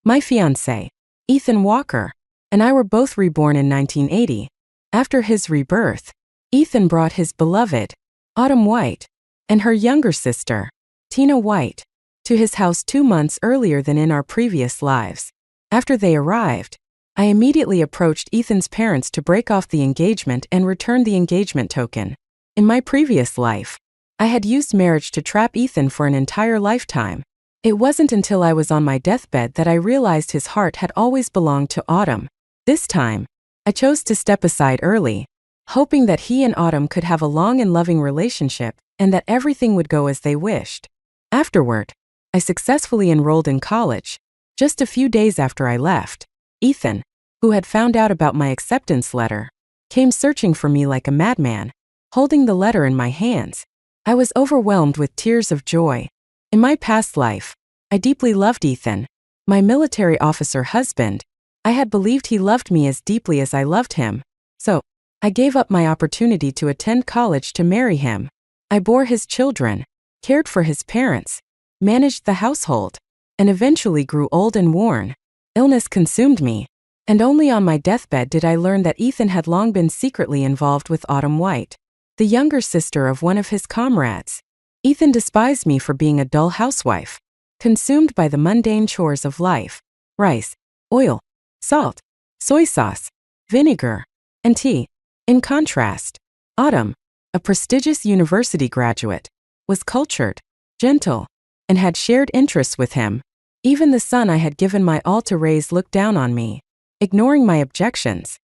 My fiancé, Ethan Walker, and I were both reborn in 1980. After his rebirth, Ethan brought his beloved, Autumn White, and her younger sister, Tina White, to his house 2 months earlier than in our previous lives. After they arrived, I immediately approached Ethan's parents to break off the engagement and return the engagement token. In my previous life, I had used marriage to trap Ethan for an entire lifetime. It wasn't until I was on my deathbed that I realized his heart had always belonged to Autumn. This time, I chose to step aside early, hoping that he and Autumn could have a long and loving relationship and that everything would go as they wished. Afterward, I successfully enrolled in college. Just a few days after I left, Ethan, who had found out about my acceptance letter, came searching for me like a madman. Holding the letter in my hands, I was overwhelmed with tears of joy. In my past life, I deeply loved Ethan, my military officer husband. I had believed he loved me as deeply as I loved him, so I gave up my opportunity to attend college to marry him. I bore his children, cared for his parents, managed the household, and eventually grew old and worn. Illness consumed me, and only on my deathbed did I learn that Ethan had long been secretly involved with Autumn White, the younger sister of one of his comrades. Ethan despised me for being a dull housewife, consumed by the mundane chores of life: rice, oil, salt, soy sauce, vinegar, and tea. In contrast, Autumn, a prestigious university graduate, was cultured, gentle, and had shared interests with him. Even the son I had given my all to raise looked down on me, ignoring my objections.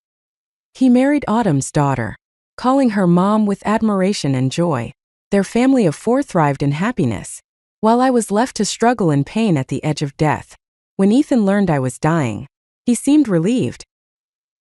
He married Autumn's daughter, calling her mom with admiration and joy. Their family of 4 thrived in happiness, while I was left to struggle in pain at the edge of death. When Ethan learned I was dying, he seemed relieved.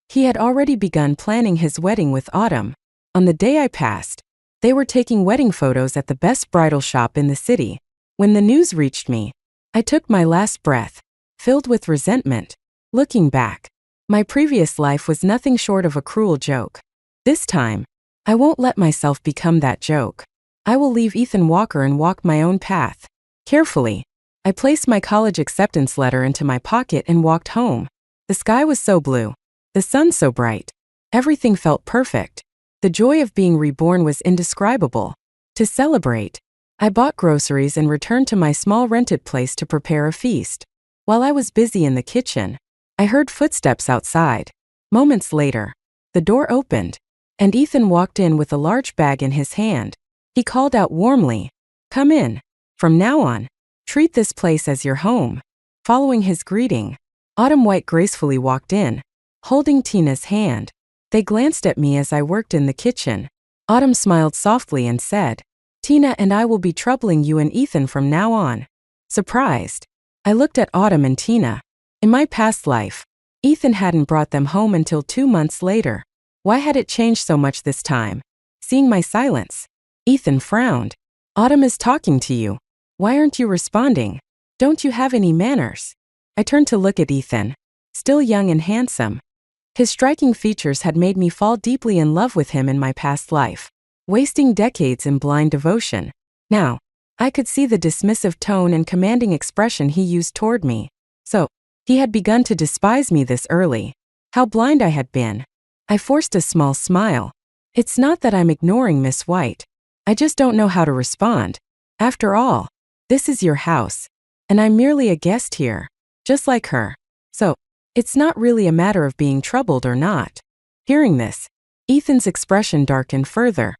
He had already begun planning his wedding with Autumn. On the day I passed, they were taking wedding photos at the best bridal shop in the city. When the news reached me, I took my last breath, filled with resentment. Looking back, my previous life was nothing short of a cruel joke. This time, I won't let myself become that joke. I will leave Ethan Walker and walk my own path. Carefully, I placed my college acceptance letter into my pocket and walked home. The sky was so blue, the sun so bright. Everything felt perfect. The joy of being reborn was indescribable. To celebrate, I bought groceries and returned to my small rented place to prepare a feast. While I was busy in the kitchen, I heard footsteps outside. Moments later, the door opened, and Ethan walked in with a large bag in his hand. He called out warmly, "Come in. From now on, treat this place as your home." Following his greeting, Autumn White gracefully walked in, holding Tina's hand. They glanced at me as I worked in the kitchen. Autumn smiled softly and said, "Tina and I will be troubling you and Ethan from now on." Surprised, I looked at Autumn and Tina. In my past life, Ethan hadn't brought them home until 2 months later. Why had it changed so much this time? Seeing my silence, Ethan frowned. "Autumn is talking to you. Why aren't you responding? Don't you have any manners?" I turned to look at Ethan, still young and handsome. His striking features had made me fall deeply in love with him in my past life, wasting decades in blind devotion. Now, I could see the dismissive tone and commanding expression he used toward me. So, he had begun to despise me this early. How blind I had been. I forced a small smile. "It's not that I'm ignoring Miss White. I just don't know how to respond. After all, this is your house, and I'm merely a guest here, just like her. So, it's not really a matter of being troubled or not." Hearing this, Ethan's expression darkened further.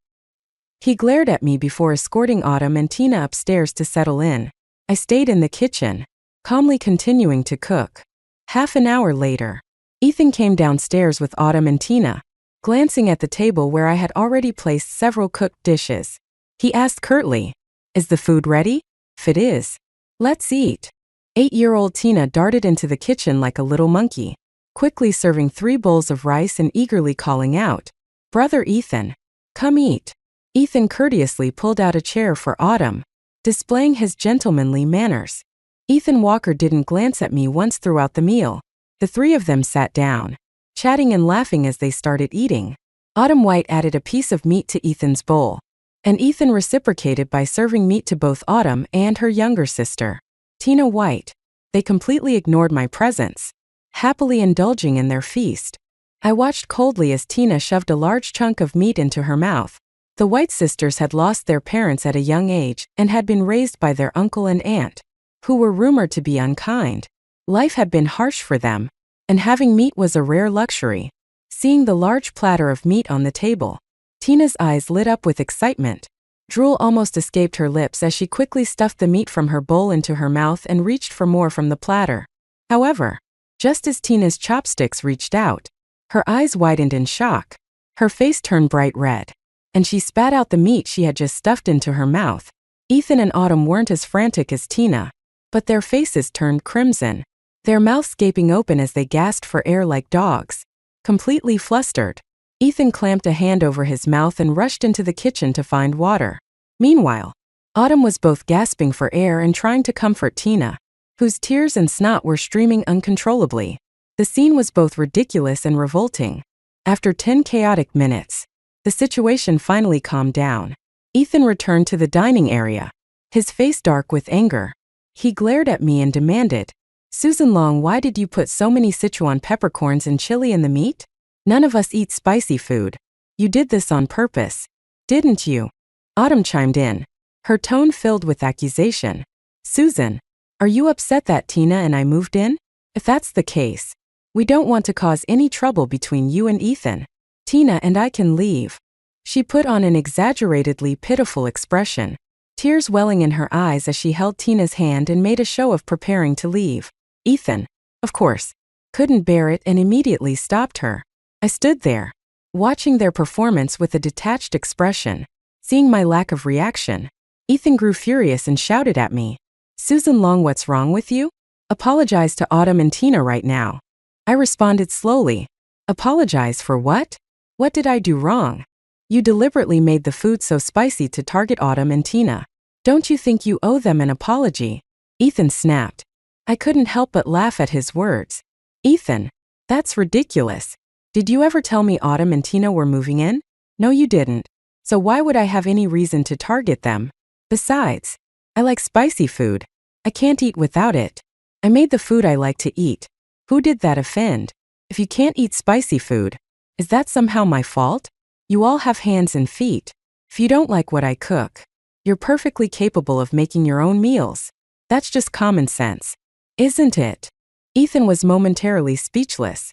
He glared at me before escorting Autumn and Tina upstairs to settle in. I stayed in the kitchen, calmly continuing to cook. Half an hour later, Ethan came downstairs with Autumn and Tina. Glancing at the table where I had already placed several cooked dishes, he asked curtly, "Is the food ready?" "If it is, let's eat." 8-year-old Tina darted into the kitchen like a little monkey, quickly serving 3 bowls of rice and eagerly calling out, "Brother Ethan, come eat." Ethan courteously pulled out a chair for Autumn, displaying his gentlemanly manners. Ethan Walker didn't glance at me once throughout the meal. The 3 of them sat down, chatting and laughing as they started eating. Autumn White added a piece of meat to Ethan's bowl, and Ethan reciprocated by serving meat to both Autumn and her younger sister, Tina White. they completely ignored my presence, happily indulging in their feast. I watched coldly as Tina shoved a large chunk of meat into her mouth. The White sisters had lost their parents at a young age and had been raised by their uncle and aunt, who were rumored to be unkind. Life had been harsh for them, and having meat was a rare luxury. Seeing the large platter of meat on the table, Tina's eyes lit up with excitement. Drool almost escaped her lips as she quickly stuffed the meat from her bowl into her mouth and reached for more from the platter. However, just as Tina's chopsticks reached out, her eyes widened in shock. Her face turned bright red, and she spat out the meat she had just stuffed into her mouth. Ethan and Autumn weren't as frantic as Tina, but their faces turned crimson, their mouths gaping open as they gasped for air like dogs. Completely flustered, Ethan clamped a hand over his mouth and rushed into the kitchen to find water. Meanwhile, Autumn was both gasping for air and trying to comfort Tina, whose tears and snot were streaming uncontrollably. The scene was both ridiculous and revolting. After 10 chaotic minutes, the situation finally calmed down. Ethan returned to the dining area, his face dark with anger. He glared at me and demanded, "Susan Long, why did you put so many Sichuan peppercorns and chili in the meat? None of us eat spicy food. You did this on purpose, didn't you?" Autumn chimed in, her tone filled with accusation. "Susan, are you upset that Tina and I moved in? If that's the case, we don't want to cause any trouble between you and Ethan. Tina and I can leave." She put on an exaggeratedly pitiful expression, tears welling in her eyes as she held Tina's hand and made a show of preparing to leave. Ethan, of course, couldn't bear it and immediately stopped her. I stood there, watching their performance with a detached expression. Seeing my lack of reaction, Ethan grew furious and shouted at me, "Susan Long, what's wrong with you? Apologize to Autumn and Tina right now." I responded slowly, "Apologize for what? What did I do wrong? You deliberately made the food so spicy to target Autumn and Tina. Don't you think you owe them an apology?" Ethan snapped. I couldn't help but laugh at his words. "Ethan, that's ridiculous. Did you ever tell me Autumn and Tina were moving in? No, you didn't. So why would I have any reason to target them? Besides, I like spicy food. I can't eat without it. I made the food I like to eat. Who did that offend? If you can't eat spicy food, is that somehow my fault? You all have hands and feet. If you don't like what I cook, you're perfectly capable of making your own meals. That's just common sense, isn't it?" Ethan was momentarily speechless.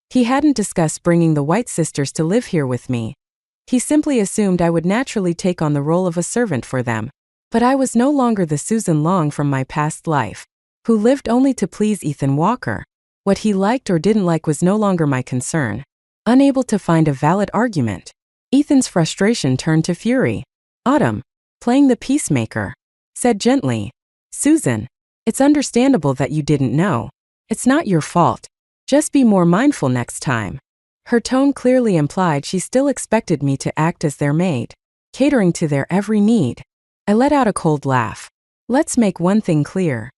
He hadn't discussed bringing the White sisters to live here with me. He simply assumed I would naturally take on the role of a servant for them. But I was no longer the Susan Long from my past life, who lived only to please Ethan Walker. What he liked or didn't like was no longer my concern. Unable to find a valid argument, Ethan's frustration turned to fury. Autumn, playing the peacemaker, said gently, "Susan, it's understandable that you didn't know. It's not your fault. Just be more mindful next time." Her tone clearly implied she still expected me to act as their maid, catering to their every need. I let out a cold laugh. Let's make one thing clear.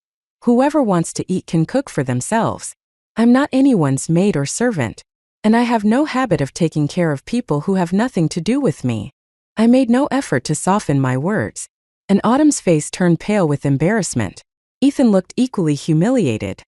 Whoever wants to eat can cook for themselves. I'm not anyone's maid or servant, and I have no habit of taking care of people who have nothing to do with me. I made no effort to soften my words, and Autumn's face turned pale with embarrassment. Ethan looked equally humiliated,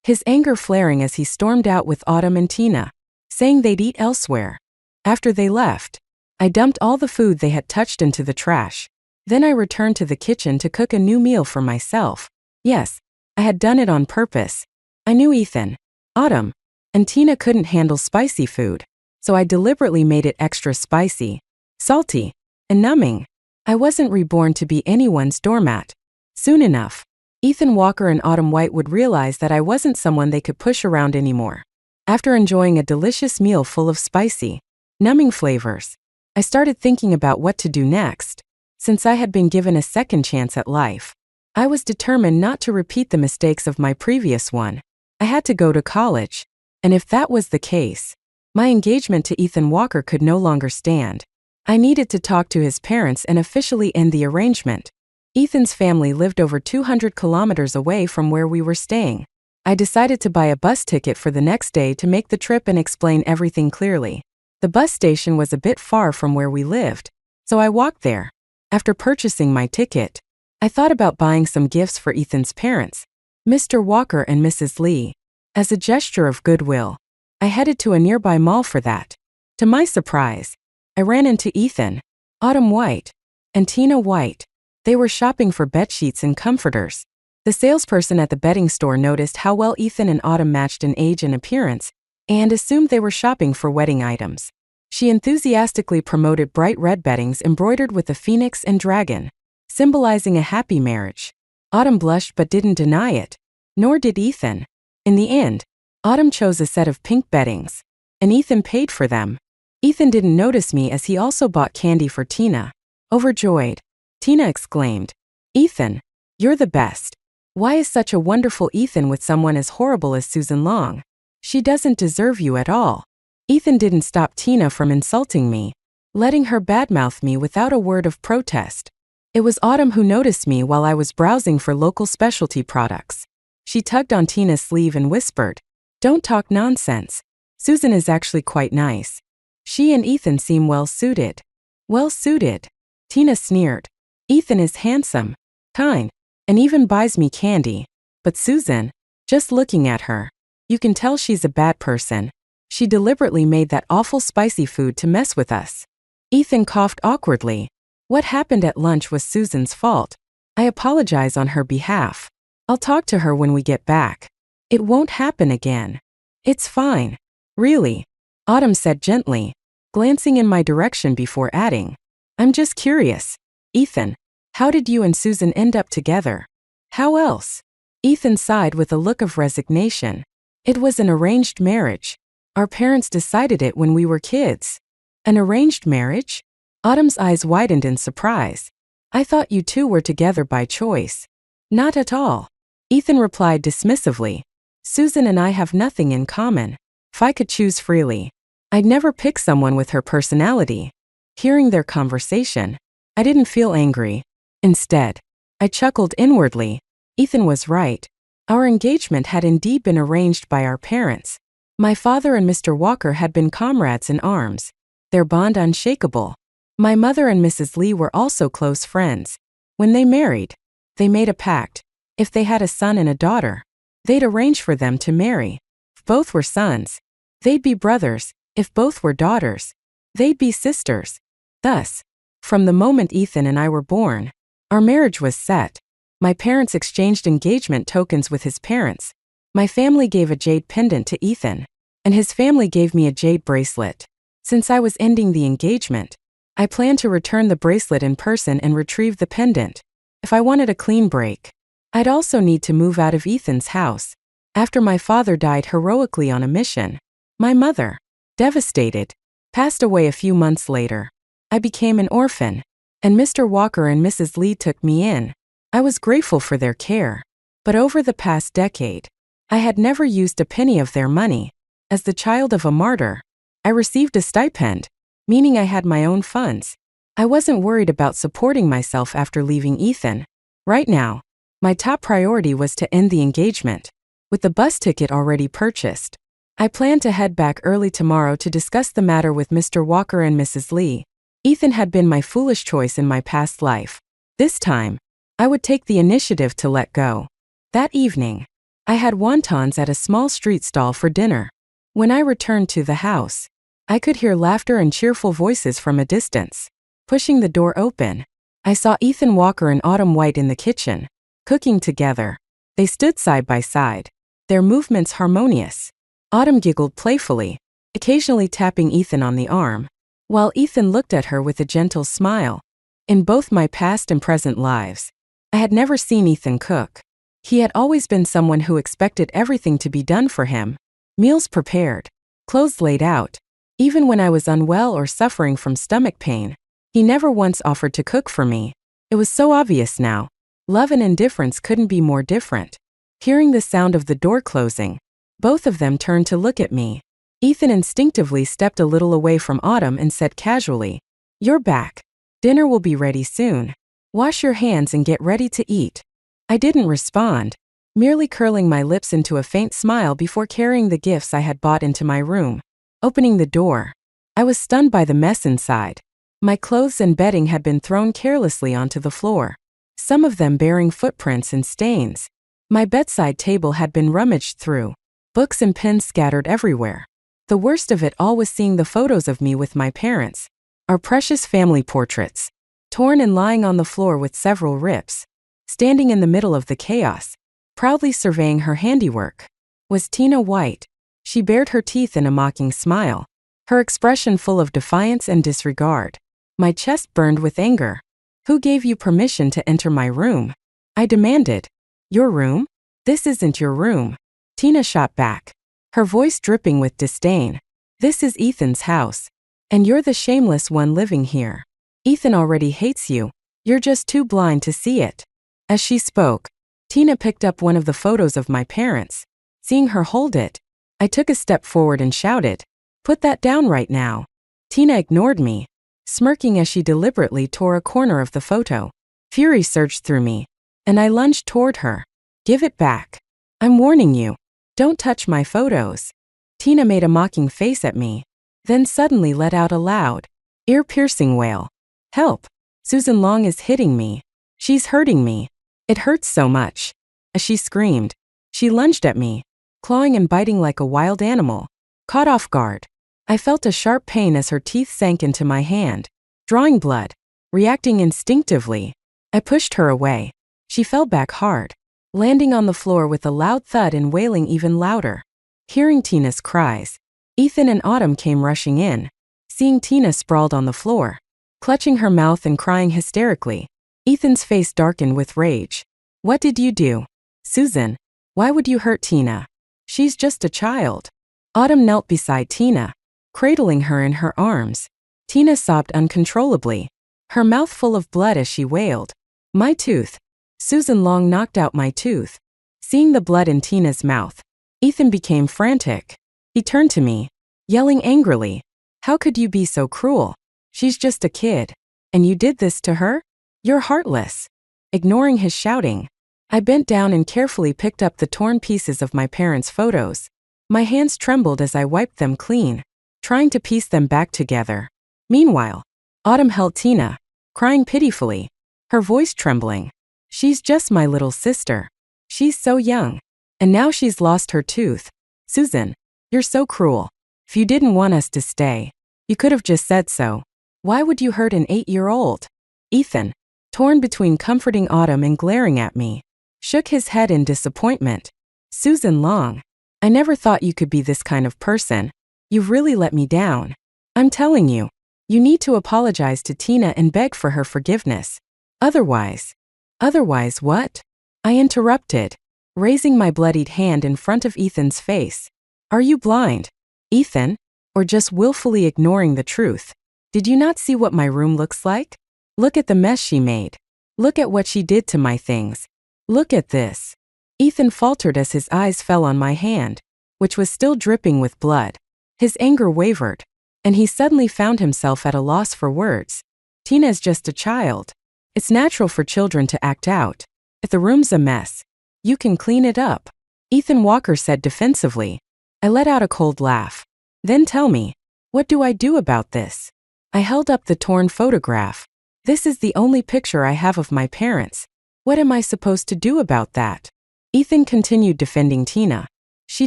his anger flaring as he stormed out with Autumn and Tina, saying they'd eat elsewhere. After they left, I dumped all the food they had touched into the trash. Then I returned to the kitchen to cook a new meal for myself. Yes, I had done it on purpose. I knew Ethan, Autumn, and Tina couldn't handle spicy food, so I deliberately made it extra spicy, salty, and numbing. I wasn't reborn to be anyone's doormat. Soon enough, Ethan Walker and Autumn White would realize that I wasn't someone they could push around anymore. After enjoying a delicious meal full of spicy, numbing flavors, I started thinking about what to do next. Since I had been given a second chance at life, I was determined not to repeat the mistakes of my previous one. I had to go to college, and if that was the case, my engagement to Ethan Walker could no longer stand. I needed to talk to his parents and officially end the arrangement. Ethan's family lived over 200 kilometers away from where we were staying. I decided to buy a bus ticket for the next day to make the trip and explain everything clearly. The bus station was a bit far from where we lived, so I walked there. After purchasing my ticket, I thought about buying some gifts for Ethan's parents. Mr. Walker and Mrs. Lee. As a gesture of goodwill, I headed to a nearby mall for that. To my surprise, I ran into Ethan, Autumn White, and Tina White. They were shopping for bedsheets and comforters. The salesperson at the bedding store noticed how well Ethan and Autumn matched in age and appearance, and assumed they were shopping for wedding items. She enthusiastically promoted bright red beddings embroidered with a phoenix and dragon, symbolizing a happy marriage. Autumn blushed but didn't deny it, nor did Ethan. In the end, Autumn chose a set of pink beddings, and Ethan paid for them. Ethan didn't notice me as he also bought candy for Tina. Overjoyed, Tina exclaimed, "Ethan, you're the best. Why is such a wonderful Ethan with someone as horrible as Susan Long? She doesn't deserve you at all." Ethan didn't stop Tina from insulting me, letting her badmouth me without a word of protest. It was Autumn who noticed me while I was browsing for local specialty products. She tugged on Tina's sleeve and whispered, "Don't talk nonsense. Susan is actually quite nice. She and Ethan seem well suited." "Well suited?" Tina sneered. "Ethan is handsome, kind, and even buys me candy. But Susan, just looking at her, you can tell she's a bad person. She deliberately made that awful spicy food to mess with us." Ethan coughed awkwardly. "What happened at lunch was Susan's fault. I apologize on her behalf. I'll talk to her when we get back. It won't happen again." "It's fine. Really," Autumn said gently, glancing in my direction before adding, "I'm just curious. Ethan, how did you and Susan end up together?" "How else?" Ethan sighed with a look of resignation. "It was an arranged marriage. Our parents decided it when we were kids." "An arranged marriage?" Autumn's eyes widened in surprise. "I thought you two were together by choice." "Not at all," Ethan replied dismissively. "Susan and I have nothing in common. If I could choose freely, I'd never pick someone with her personality." Hearing their conversation, I didn't feel angry. Instead, I chuckled inwardly. Ethan was right. Our engagement had indeed been arranged by our parents. My father and Mr. Walker had been comrades in arms, their bond unshakable. My mother and Mrs. Lee were also close friends. When they married, they made a pact. If they had a son and a daughter, they'd arrange for them to marry. If both were sons, they'd be brothers. If both were daughters, they'd be sisters. Thus, from the moment Ethan and I were born, our marriage was set. My parents exchanged engagement tokens with his parents. My family gave a jade pendant to Ethan, and his family gave me a jade bracelet. Since I was ending the engagement, I planned to return the bracelet in person and retrieve the pendant. If I wanted a clean break, I'd also need to move out of Ethan's house. After my father died heroically on a mission, my mother, devastated, passed away a few months later. I became an orphan, and Mr. Walker and Mrs. Lee took me in. I was grateful for their care. But over the past decade, I had never used a penny of their money. As the child of a martyr, I received a stipend, meaning I had my own funds. I wasn't worried about supporting myself after leaving Ethan. Right now, my top priority was to end the engagement. With the bus ticket already purchased, I planned to head back early tomorrow to discuss the matter with Mr. Walker and Mrs. Lee. Ethan had been my foolish choice in my past life. This time, I would take the initiative to let go. That evening, I had wontons at a small street stall for dinner. When I returned to the house, I could hear laughter and cheerful voices from a distance. Pushing the door open, I saw Ethan Walker and Autumn White in the kitchen, cooking together. They stood side by side, their movements harmonious. Autumn giggled playfully, occasionally tapping Ethan on the arm, while Ethan looked at her with a gentle smile. In both my past and present lives, I had never seen Ethan cook. He had always been someone who expected everything to be done for him. Meals prepared, clothes laid out. Even when I was unwell or suffering from stomach pain, he never once offered to cook for me. It was so obvious now. Love and indifference couldn't be more different. Hearing the sound of the door closing, both of them turned to look at me. Ethan instinctively stepped a little away from Autumn and said casually, "You're back. Dinner will be ready soon. Wash your hands and get ready to eat." I didn't respond, merely curling my lips into a faint smile before carrying the gifts I had bought into my room. Opening the door, I was stunned by the mess inside. My clothes and bedding had been thrown carelessly onto the floor, some of them bearing footprints and stains. My bedside table had been rummaged through, books and pens scattered everywhere. The worst of it all was seeing the photos of me with my parents, our precious family portraits, torn and lying on the floor with several rips. Standing in the middle of the chaos, proudly surveying her handiwork, was Tina White. She bared her teeth in a mocking smile, her expression full of defiance and disregard. My chest burned with anger. "Who gave you permission to enter my room?" I demanded. "Your room? This isn't your room," Tina shot back, her voice dripping with disdain. "This is Ethan's house, and you're the shameless one living here. Ethan already hates you. You're just too blind to see it." As she spoke, Tina picked up one of the photos of my parents. Seeing her hold it, I took a step forward and shouted, "Put that down right now." Tina ignored me, smirking as she deliberately tore a corner of the photo. Fury surged through me, and I lunged toward her. "Give it back. I'm warning you. Don't touch my photos." Tina made a mocking face at me, then suddenly let out a loud, ear-piercing wail. "Help! Susan Long is hitting me. She's hurting me. It hurts so much." As she screamed, she lunged at me, clawing and biting like a wild animal. Caught off guard, I felt a sharp pain as her teeth sank into my hand, drawing blood. Reacting instinctively, I pushed her away. She fell back hard, landing on the floor with a loud thud and wailing even louder. Hearing Tina's cries, Ethan and Autumn came rushing in. Seeing Tina sprawled on the floor, clutching her mouth and crying hysterically, Ethan's face darkened with rage. "What did you do? Susan, why would you hurt Tina? She's just a child." Autumn knelt beside Tina, cradling her in her arms. Tina sobbed uncontrollably, her mouth full of blood as she wailed, "My tooth. Susan Long knocked out my tooth." Seeing the blood in Tina's mouth, Ethan became frantic. He turned to me, yelling angrily, "How could you be so cruel? She's just a kid. And you did this to her? You're heartless." Ignoring his shouting, I bent down and carefully picked up the torn pieces of my parents' photos. My hands trembled as I wiped them clean, trying to piece them back together. Meanwhile, Autumn held Tina, crying pitifully, her voice trembling. "She's just my little sister. She's so young. And now she's lost her tooth. Susan, you're so cruel. If you didn't want us to stay, you could have just said so. Why would you hurt an 8-year-old?" Ethan, torn between comforting Autumn and glaring at me, shook his head in disappointment. "Susan Long, I never thought you could be this kind of person. You've really let me down. I'm telling you, you need to apologize to Tina and beg for her forgiveness. Otherwise..." "Otherwise what?" I interrupted, raising my bloodied hand in front of Ethan's face. "Are you blind, Ethan? Or just willfully ignoring the truth? Did you not see what my room looks like? Look at the mess she made. Look at what she did to my things. Look at this." Ethan faltered as his eyes fell on my hand, which was still dripping with blood. His anger wavered, and he suddenly found himself at a loss for words. "Tina's just a child. It's natural for children to act out. If the room's a mess, you can clean it up," Ethan Walker said defensively. I let out a cold laugh. "Then tell me, what do I do about this?" I held up the torn photograph. "This is the only picture I have of my parents. What am I supposed to do about that?" Ethan continued defending Tina. "She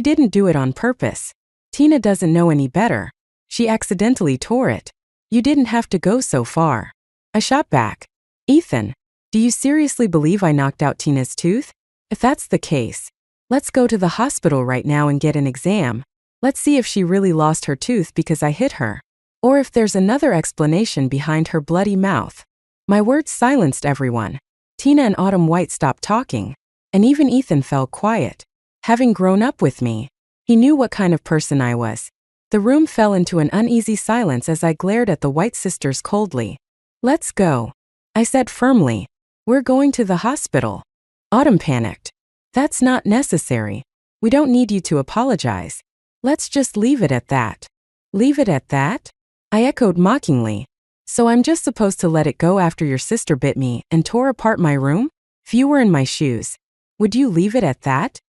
didn't do it on purpose. Tina doesn't know any better. She accidentally tore it. You didn't have to go so far." I shot back. "Ethan, do you seriously believe I knocked out Tina's tooth? If that's the case, let's go to the hospital right now and get an exam. Let's see if she really lost her tooth because I hit her, or if there's another explanation behind her bloody mouth." My words silenced everyone. Tina and Autumn White stopped talking, and even Ethan fell quiet. Having grown up with me, he knew what kind of person I was. The room fell into an uneasy silence as I glared at the White sisters coldly. "Let's go," I said firmly. "We're going to the hospital." Autumn panicked. "That's not necessary. We don't need you to apologize. Let's just leave it at that." "Leave it at that?" I echoed mockingly. "So I'm just supposed to let it go after your sister bit me and tore apart my room? If you were in my shoes, would you leave it at that?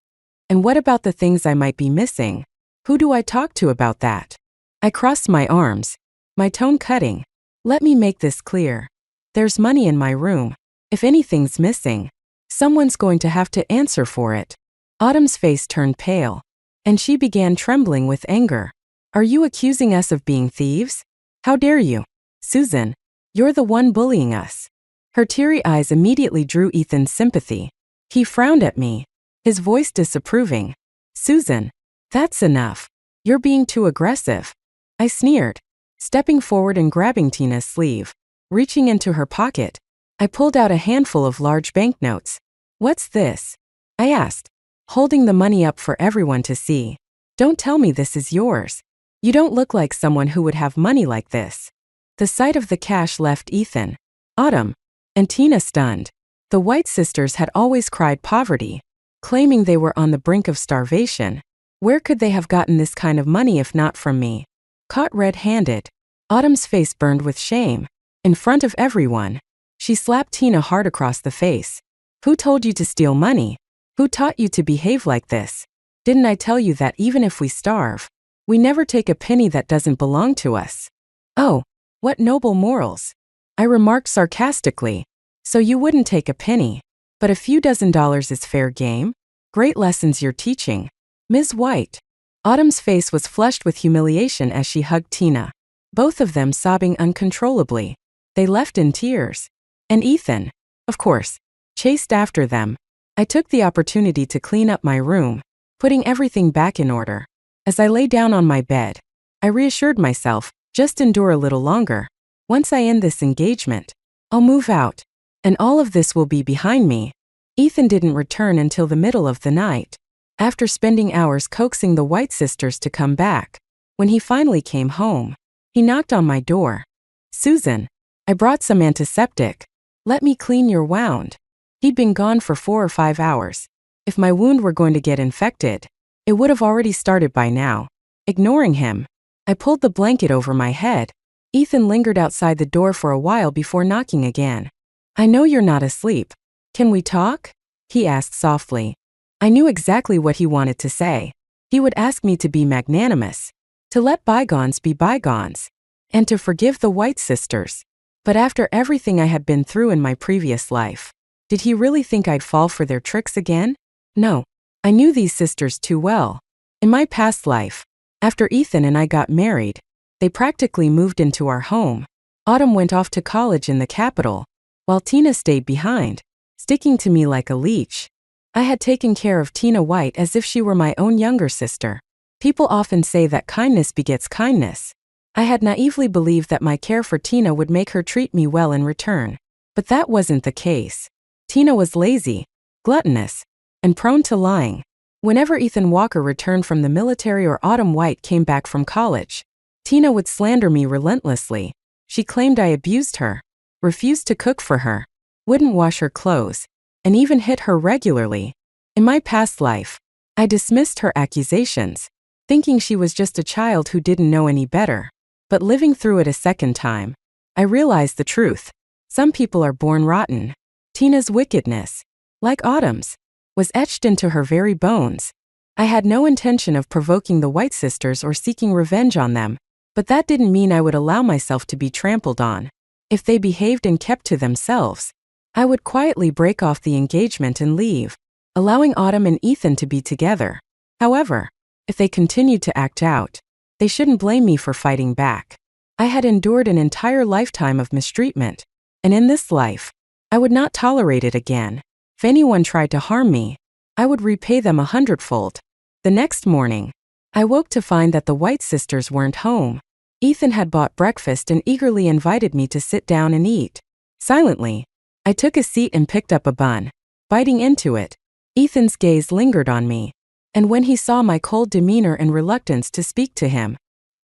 And what about the things I might be missing? Who do I talk to about that?" I crossed my arms, my tone cutting. "Let me make this clear. There's money in my room. If anything's missing, Someone's going to have to answer for it. Autumn's face turned pale, and she began trembling with anger. Are you accusing us of being thieves? How dare you? Susan, you're the one bullying us. Her teary eyes immediately drew Ethan's sympathy. He frowned at me, his voice disapproving. Susan, that's enough. You're being too aggressive. I sneered, stepping forward and grabbing Tina's sleeve. Reaching into her pocket, I pulled out a handful of large banknotes. What's this? I asked, holding the money up for everyone to see. Don't tell me this is yours. You don't look like someone who would have money like this. The sight of the cash left Ethan, Autumn, and Tina stunned. The White sisters had always cried poverty, claiming they were on the brink of starvation. Where could they have gotten this kind of money if not from me? Caught red-handed, Autumn's face burned with shame. In front of everyone, she slapped Tina hard across the face. Who told you to steal money? Who taught you to behave like this? Didn't I tell you that even if we starve, we never take a penny that doesn't belong to us? Oh, what noble morals! I remarked sarcastically. So you wouldn't take a penny, but a few dozen dollars is fair game? Great lessons you're teaching. Ms. White. Autumn's face was flushed with humiliation as she hugged Tina, both of them sobbing uncontrollably. They left in tears. And Ethan, of course, chased after them. I took the opportunity to clean up my room, putting everything back in order. As I lay down on my bed, I reassured myself, just endure a little longer. Once I end this engagement, I'll move out, and all of this will be behind me. Ethan didn't return until the middle of the night, after spending hours coaxing the White sisters to come back. When he finally came home, he knocked on my door. Susan, I brought some antiseptic. Let me clean your wound. He'd been gone for 4 or 5 hours. If my wound were going to get infected, it would have already started by now. Ignoring him, I pulled the blanket over my head. Ethan lingered outside the door for a while before knocking again. I know you're not asleep. Can we talk? He asked softly. I knew exactly what he wanted to say. He would ask me to be magnanimous, to let bygones be bygones, and to forgive the White sisters. But after everything I had been through in my previous life, did he really think I'd fall for their tricks again? No. I knew these sisters too well. In my past life, after Ethan and I got married, they practically moved into our home. Autumn went off to college in the capital, while Tina stayed behind, sticking to me like a leech. I had taken care of Tina White as if she were my own younger sister. People often say that kindness begets kindness. I had naively believed that my care for Tina would make her treat me well in return. But that wasn't the case. Tina was lazy, gluttonous, and prone to lying. Whenever Ethan Walker returned from the military or Autumn White came back from college, Tina would slander me relentlessly. She claimed I abused her, refused to cook for her, wouldn't wash her clothes, and even hit her regularly. In my past life, I dismissed her accusations, thinking she was just a child who didn't know any better. But living through it a second time, I realized the truth. Some people are born rotten. Tina's wickedness, like Autumn's, was etched into her very bones. I had no intention of provoking the White sisters or seeking revenge on them, but that didn't mean I would allow myself to be trampled on. If they behaved and kept to themselves, I would quietly break off the engagement and leave, allowing Autumn and Ethan to be together. However, if they continued to act out, they shouldn't blame me for fighting back. I had endured an entire lifetime of mistreatment, and in this life, I would not tolerate it again. If anyone tried to harm me, I would repay them 100-fold. The next morning, I woke to find that the White sisters weren't home. Ethan had bought breakfast and eagerly invited me to sit down and eat. Silently, I took a seat and picked up a bun. Biting into it, Ethan's gaze lingered on me, and when he saw my cold demeanor and reluctance to speak to him,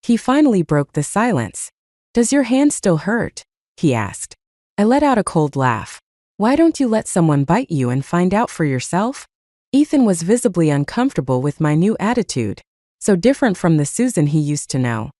he finally broke the silence. "Does your hand still hurt?" he asked. I let out a cold laugh. "Why don't you let someone bite you and find out for yourself?" Ethan was visibly uncomfortable with my new attitude, so different from the Susan he used to know.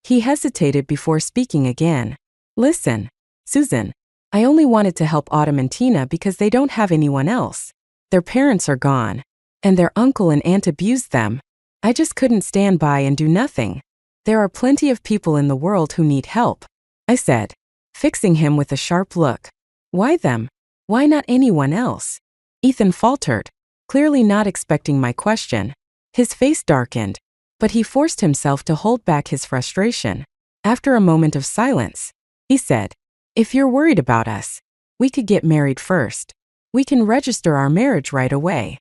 He hesitated before speaking again. "Listen, Susan, I only wanted to help Autumn and Tina because they don't have anyone else. Their parents are gone, and their uncle and aunt abused them. I just couldn't stand by and do nothing. There are plenty of people in the world who need help," I said, fixing him with a sharp look. "Why them? Why not anyone else?" Ethan faltered, clearly not expecting my question. His face darkened, but he forced himself to hold back his frustration. After a moment of silence, he said, "If you're worried about us, we could get married first. We can register our marriage right away."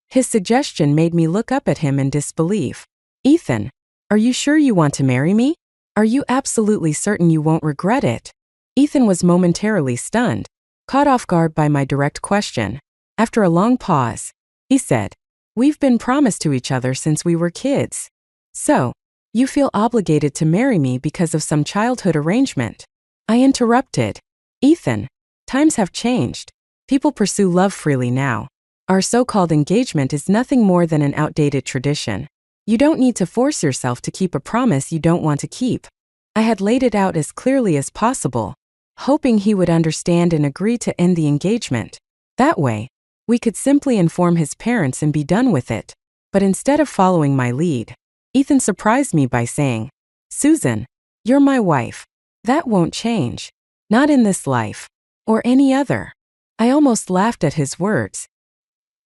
His suggestion made me look up at him in disbelief. "Ethan, are you sure you want to marry me? Are you absolutely certain you won't regret it?" Ethan was momentarily stunned, caught off guard by my direct question. After a long pause, he said, "We've been promised to each other since we were kids. So, you feel obligated to marry me because of some childhood arrangement?" I interrupted. "Ethan, times have changed. People pursue love freely now. Our so-called engagement is nothing more than an outdated tradition. You don't need to force yourself to keep a promise you don't want to keep." I had laid it out as clearly as possible, hoping he would understand and agree to end the engagement. That way, we could simply inform his parents and be done with it. But instead of following my lead, Ethan surprised me by saying, "Susan, you're my wife. That won't change. Not in this life. Or any other." I almost laughed at his words.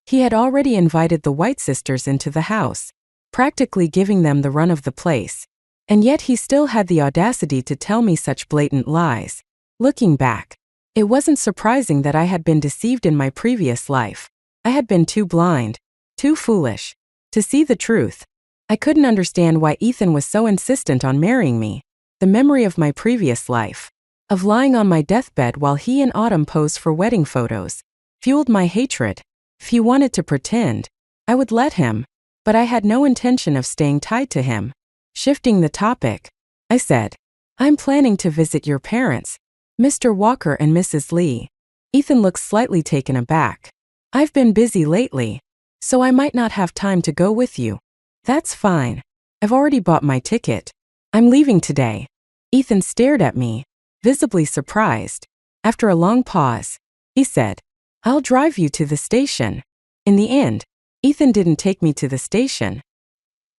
He had already invited the White sisters into the house, practically giving them the run of the place. And yet he still had the audacity to tell me such blatant lies. Looking back, it wasn't surprising that I had been deceived in my previous life. I had been too blind, too foolish, to see the truth. I couldn't understand why Ethan was so insistent on marrying me. The memory of my previous life, of lying on my deathbed while he and Autumn posed for wedding photos, fueled my hatred. If he wanted to pretend, I would let him, but I had no intention of staying tied to him. Shifting the topic, I said, "I'm planning to visit your parents, Mr. Walker and Mrs. Lee." Ethan looked slightly taken aback. "I've been busy lately, so I might not have time to go with you." "That's fine. I've already bought my ticket. I'm leaving today." Ethan stared at me, visibly surprised. After a long pause, he said, "I'll drive you to the station." In the end, Ethan didn't take me to the station.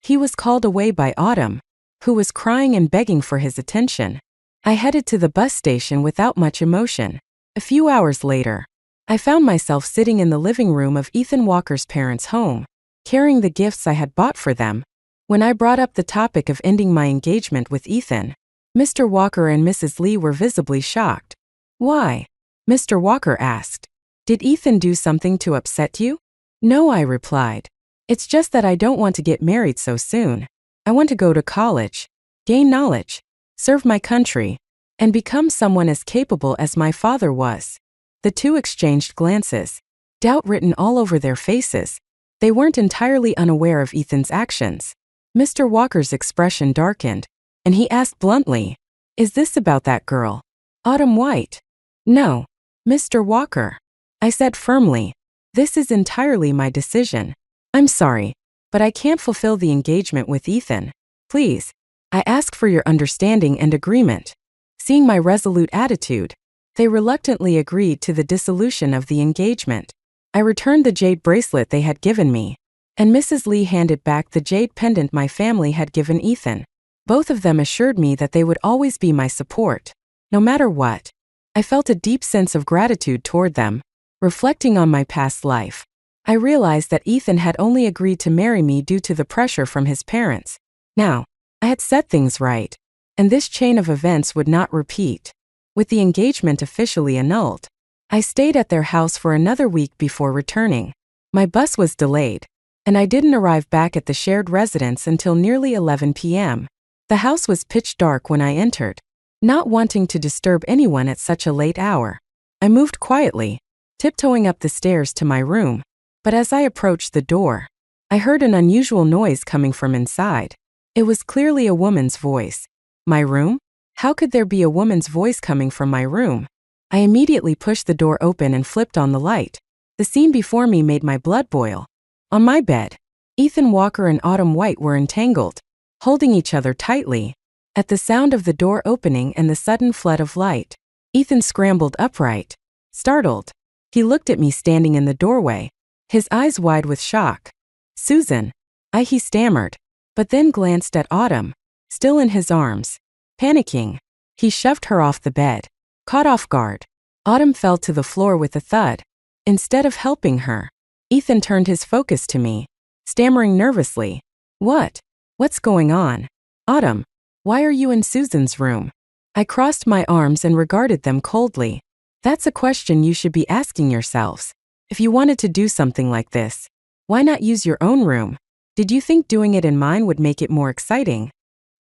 He was called away by Autumn, who was crying and begging for his attention. I headed to the bus station without much emotion. A few hours later, I found myself sitting in the living room of Ethan Walker's parents' home, carrying the gifts I had bought for them. When I brought up the topic of ending my engagement with Ethan, Mr. Walker and Mrs. Lee were visibly shocked. "Why?" Mr. Walker asked. "Did Ethan do something to upset you?" "No," I replied. "It's just that I don't want to get married so soon. I want to go to college, gain knowledge, serve my country, and become someone as capable as my father was." The two exchanged glances, doubt written all over their faces. They weren't entirely unaware of Ethan's actions. Mr. Walker's expression darkened, and he asked bluntly, "Is this about that girl, Autumn White?" "No, Mr. Walker," I said firmly. "This is entirely my decision. I'm sorry, but I can't fulfill the engagement with Ethan. Please, I ask for your understanding and agreement." Seeing my resolute attitude, they reluctantly agreed to the dissolution of the engagement. I returned the jade bracelet they had given me, and Mrs. Lee handed back the jade pendant my family had given Ethan. Both of them assured me that they would always be my support, no matter what. I felt a deep sense of gratitude toward them. Reflecting on my past life, I realized that Ethan had only agreed to marry me due to the pressure from his parents. Now, I had set things right, and this chain of events would not repeat. With the engagement officially annulled, I stayed at their house for another week before returning. My bus was delayed, and I didn't arrive back at the shared residence until nearly 11 p.m. The house was pitch dark when I entered. Not wanting to disturb anyone at such a late hour, I moved quietly, tiptoeing up the stairs to my room. But as I approached the door, I heard an unusual noise coming from inside. It was clearly a woman's voice. My room? How could there be a woman's voice coming from my room? I immediately pushed the door open and flipped on the light. The scene before me made my blood boil. On my bed, Ethan Walker and Autumn White were entangled, holding each other tightly. At the sound of the door opening and the sudden flood of light, Ethan scrambled upright, startled. He looked at me standing in the doorway, his eyes wide with shock. "Susan," he stammered, but then glanced at Autumn, still in his arms. Panicking, he shoved her off the bed. Caught off guard, Autumn fell to the floor with a thud. Instead of helping her, Ethan turned his focus to me, stammering nervously. What? What's going on? Autumn, why are you in Susan's room? I crossed my arms and regarded them coldly. That's a question you should be asking yourselves. If you wanted to do something like this, why not use your own room? Did you think doing it in mine would make it more exciting?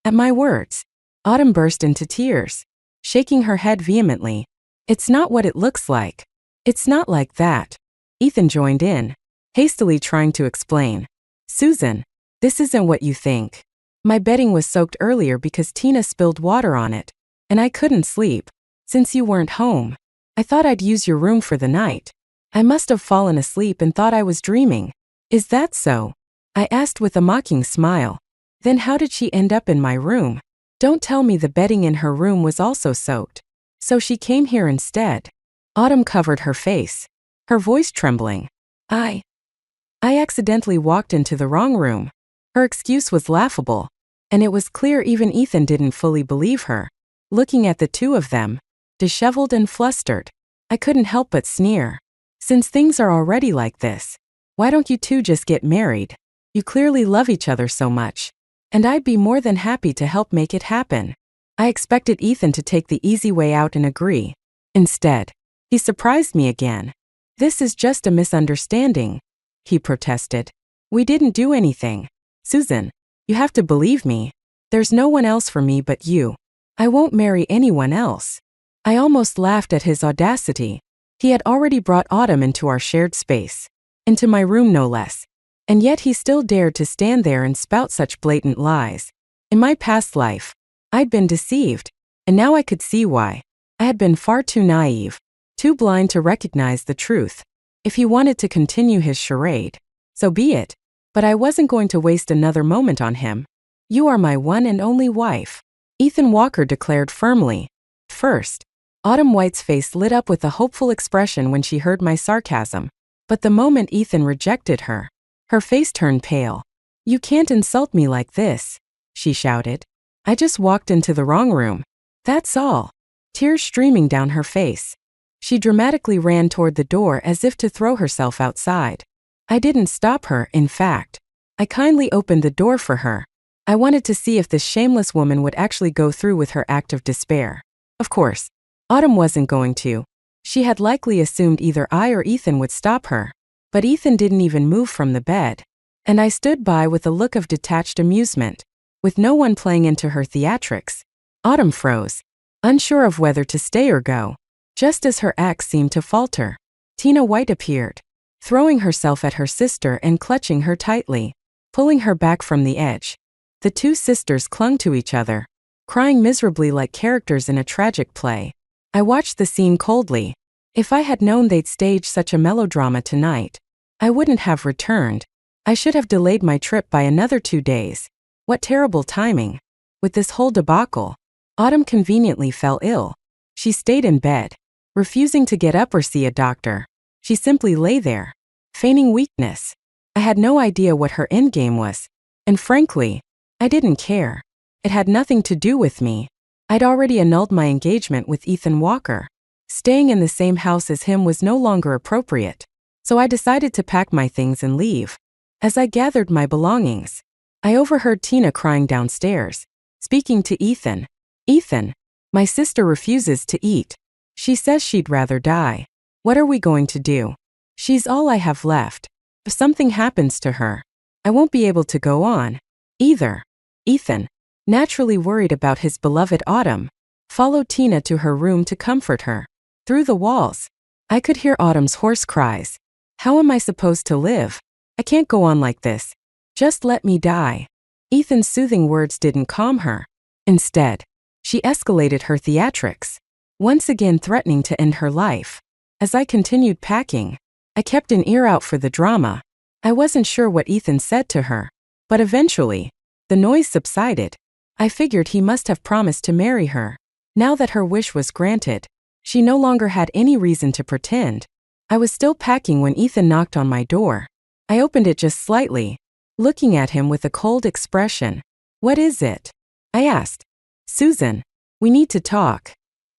At my words, Autumn burst into tears, shaking her head vehemently. It's not what it looks like. It's not like that. Ethan joined in, hastily trying to explain. Susan, this isn't what you think. My bedding was soaked earlier because Tina spilled water on it, and I couldn't sleep. Since you weren't home, I thought I'd use your room for the night. I must have fallen asleep and thought I was dreaming. Is that so? I asked with a mocking smile. Then how did she end up in my room? Don't tell me the bedding in her room was also soaked. So she came here instead. Autumn covered her face, her voice trembling. I accidentally walked into the wrong room. Her excuse was laughable, and it was clear even Ethan didn't fully believe her. Looking at the two of them, disheveled and flustered, I couldn't help but sneer. Since things are already like this, why don't you two just get married? You clearly love each other so much, and I'd be more than happy to help make it happen. I expected Ethan to take the easy way out and agree. Instead, he surprised me again. This is just a misunderstanding, he protested. We didn't do anything. Susan, you have to believe me. There's no one else for me but you. I won't marry anyone else. I almost laughed at his audacity. He had already brought Autumn into our shared space, into my room no less, and yet he still dared to stand there and spout such blatant lies. In my past life, I'd been deceived, and now I could see why. I had been far too naive, too blind to recognize the truth. If he wanted to continue his charade, so be it, but I wasn't going to waste another moment on him. You are my one and only wife, Ethan Walker declared firmly. First, Autumn White's face lit up with a hopeful expression when she heard my sarcasm, but the moment Ethan rejected her, her face turned pale. You can't insult me like this, she shouted. I just walked into the wrong room. That's all. Tears streaming down her face. She dramatically ran toward the door as if to throw herself outside. I didn't stop her, in fact. I kindly opened the door for her. I wanted to see if this shameless woman would actually go through with her act of despair. Of course, Autumn wasn't going to. She had likely assumed either I or Ethan would stop her. But Ethan didn't even move from the bed. And I stood by with a look of detached amusement. With no one playing into her theatrics, Autumn froze, unsure of whether to stay or go. Just as her act seemed to falter, Tina White appeared, throwing herself at her sister and clutching her tightly, pulling her back from the edge. The two sisters clung to each other, crying miserably like characters in a tragic play. I watched the scene coldly. If I had known they'd stage such a melodrama tonight, I wouldn't have returned. I should have delayed my trip by another 2 days. What terrible timing. With this whole debacle, Autumn conveniently fell ill. She stayed in bed, refusing to get up or see a doctor. She simply lay there, feigning weakness. I had no idea what her endgame was, and frankly, I didn't care. It had nothing to do with me. I'd already annulled my engagement with Ethan Walker. Staying in the same house as him was no longer appropriate, so I decided to pack my things and leave. As I gathered my belongings, I overheard Tina crying downstairs, speaking to Ethan. Ethan, my sister refuses to eat. She says she'd rather die. What are we going to do? She's all I have left. If something happens to her, I won't be able to go on either. Ethan, naturally worried about his beloved Autumn, followed Tina to her room to comfort her. Through the walls, I could hear Autumn's hoarse cries. How am I supposed to live? I can't go on like this. Just let me die. Ethan's soothing words didn't calm her. Instead, she escalated her theatrics, once again threatening to end her life. As I continued packing, I kept an ear out for the drama. I wasn't sure what Ethan said to her, but eventually, the noise subsided. I figured he must have promised to marry her. Now that her wish was granted, she no longer had any reason to pretend. I was still packing when Ethan knocked on my door. I opened it just slightly, looking at him with a cold expression. What is it? I asked. Susan, we need to talk,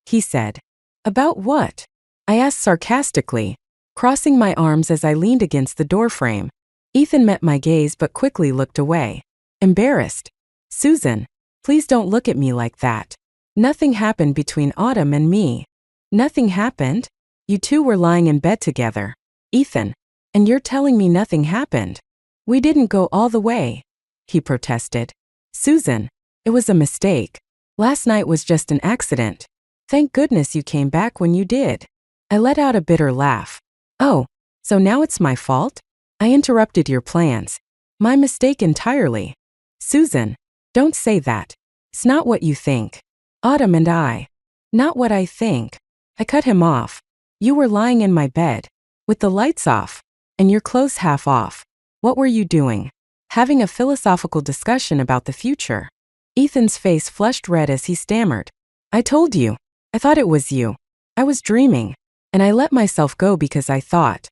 he said. About what? I asked sarcastically. crossing my arms as I leaned against the doorframe. Ethan met my gaze but quickly looked away. Embarrassed. Susan, please don't look at me like that. Nothing happened between Autumn and me. Nothing happened? You two were lying in bed together, Ethan, and you're telling me nothing happened? We didn't go all the way, he protested. Susan, it was a mistake. Last night was just an accident. Thank goodness you came back when you did. I let out a bitter laugh. Oh, so now it's my fault? I interrupted your plans. My mistake entirely. Susan, don't say that. It's not what you think. Autumn and I. Not what I think. I cut him off. You were lying in my bed, with the lights off, and your clothes half off. What were you doing? Having a philosophical discussion about the future. Ethan's face flushed red as he stammered. I told you. I thought it was you. I was dreaming, and I let myself go because I thought.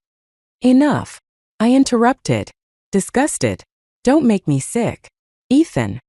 Enough. I interrupted. Disgusted. Don't make me sick. Ethan.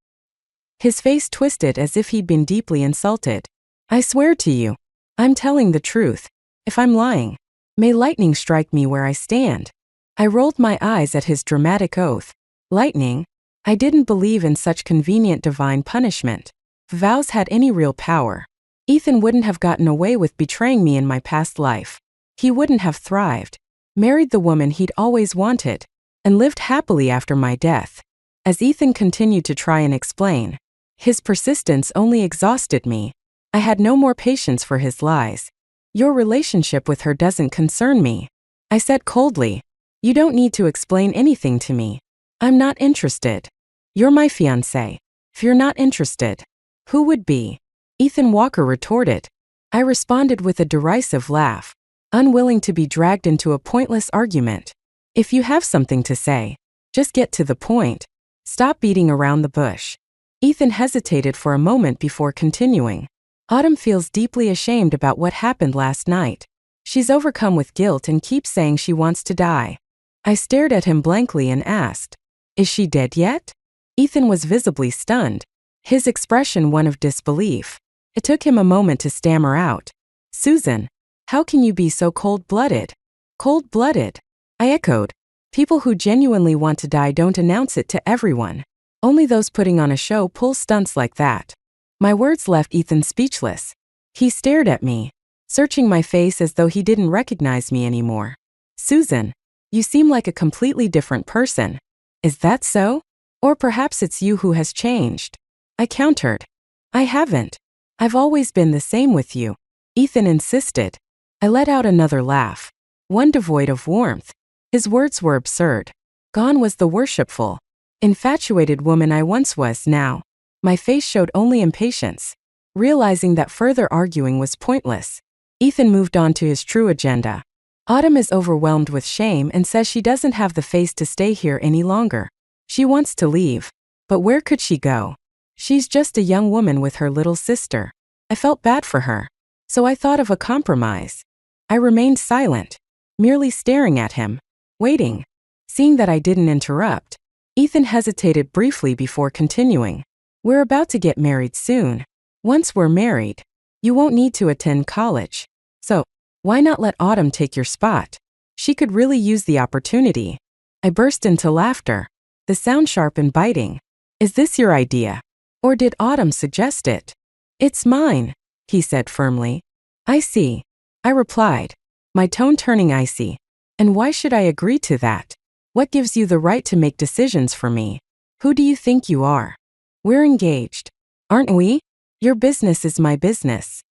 His face twisted as if he'd been deeply insulted. I swear to you, I'm telling the truth. If I'm lying, may lightning strike me where I stand. I rolled my eyes at his dramatic oath. Lightning? I didn't believe in such convenient divine punishment. If vows had any real power, Ethan wouldn't have gotten away with betraying me in my past life. He wouldn't have thrived, married the woman he'd always wanted, and lived happily after my death. As Ethan continued to try and explain, his persistence only exhausted me. I had no more patience for his lies. Your relationship with her doesn't concern me, I said coldly. You don't need to explain anything to me. I'm not interested. You're my fiancé. If you're not interested, who would be? Ethan Walker retorted. I responded with a derisive laugh, unwilling to be dragged into a pointless argument. If you have something to say, just get to the point. Stop beating around the bush. Ethan hesitated for a moment before continuing. Autumn feels deeply ashamed about what happened last night. She's overcome with guilt and keeps saying she wants to die. I stared at him blankly and asked, Is she dead yet? Ethan was visibly stunned, his expression one of disbelief. It took him a moment to stammer out. Susan, how can you be so cold-blooded? Cold-blooded? I echoed. People who genuinely want to die don't announce it to everyone. Only those putting on a show pull stunts like that. My words left Ethan speechless. He stared at me, searching my face as though he didn't recognize me anymore. Susan, you seem like a completely different person. Is that so? Or perhaps it's you who has changed. I countered. I haven't. I've always been the same with you. Ethan insisted. I let out another laugh, one devoid of warmth. His words were absurd. Gone was the worshipful, infatuated woman I once was. Now, my face showed only impatience. Realizing that further arguing was pointless, Ethan moved on to his true agenda. Autumn is overwhelmed with shame and says she doesn't have the face to stay here any longer. She wants to leave. But where could she go? She's just a young woman with her little sister. I felt bad for her, so I thought of a compromise. I remained silent, merely staring at him, waiting. Seeing that I didn't interrupt, Ethan hesitated briefly before continuing. We're about to get married soon. Once we're married, you won't need to attend college. So, why not let Autumn take your spot? She could really use the opportunity. I burst into laughter, the sound sharp and biting. Is this your idea? Or did Autumn suggest it? It's mine, he said firmly. I see, I replied, my tone turning icy. And why should I agree to that? What gives you the right to make decisions for me? Who do you think you are? We're engaged, aren't we? Your business is my business,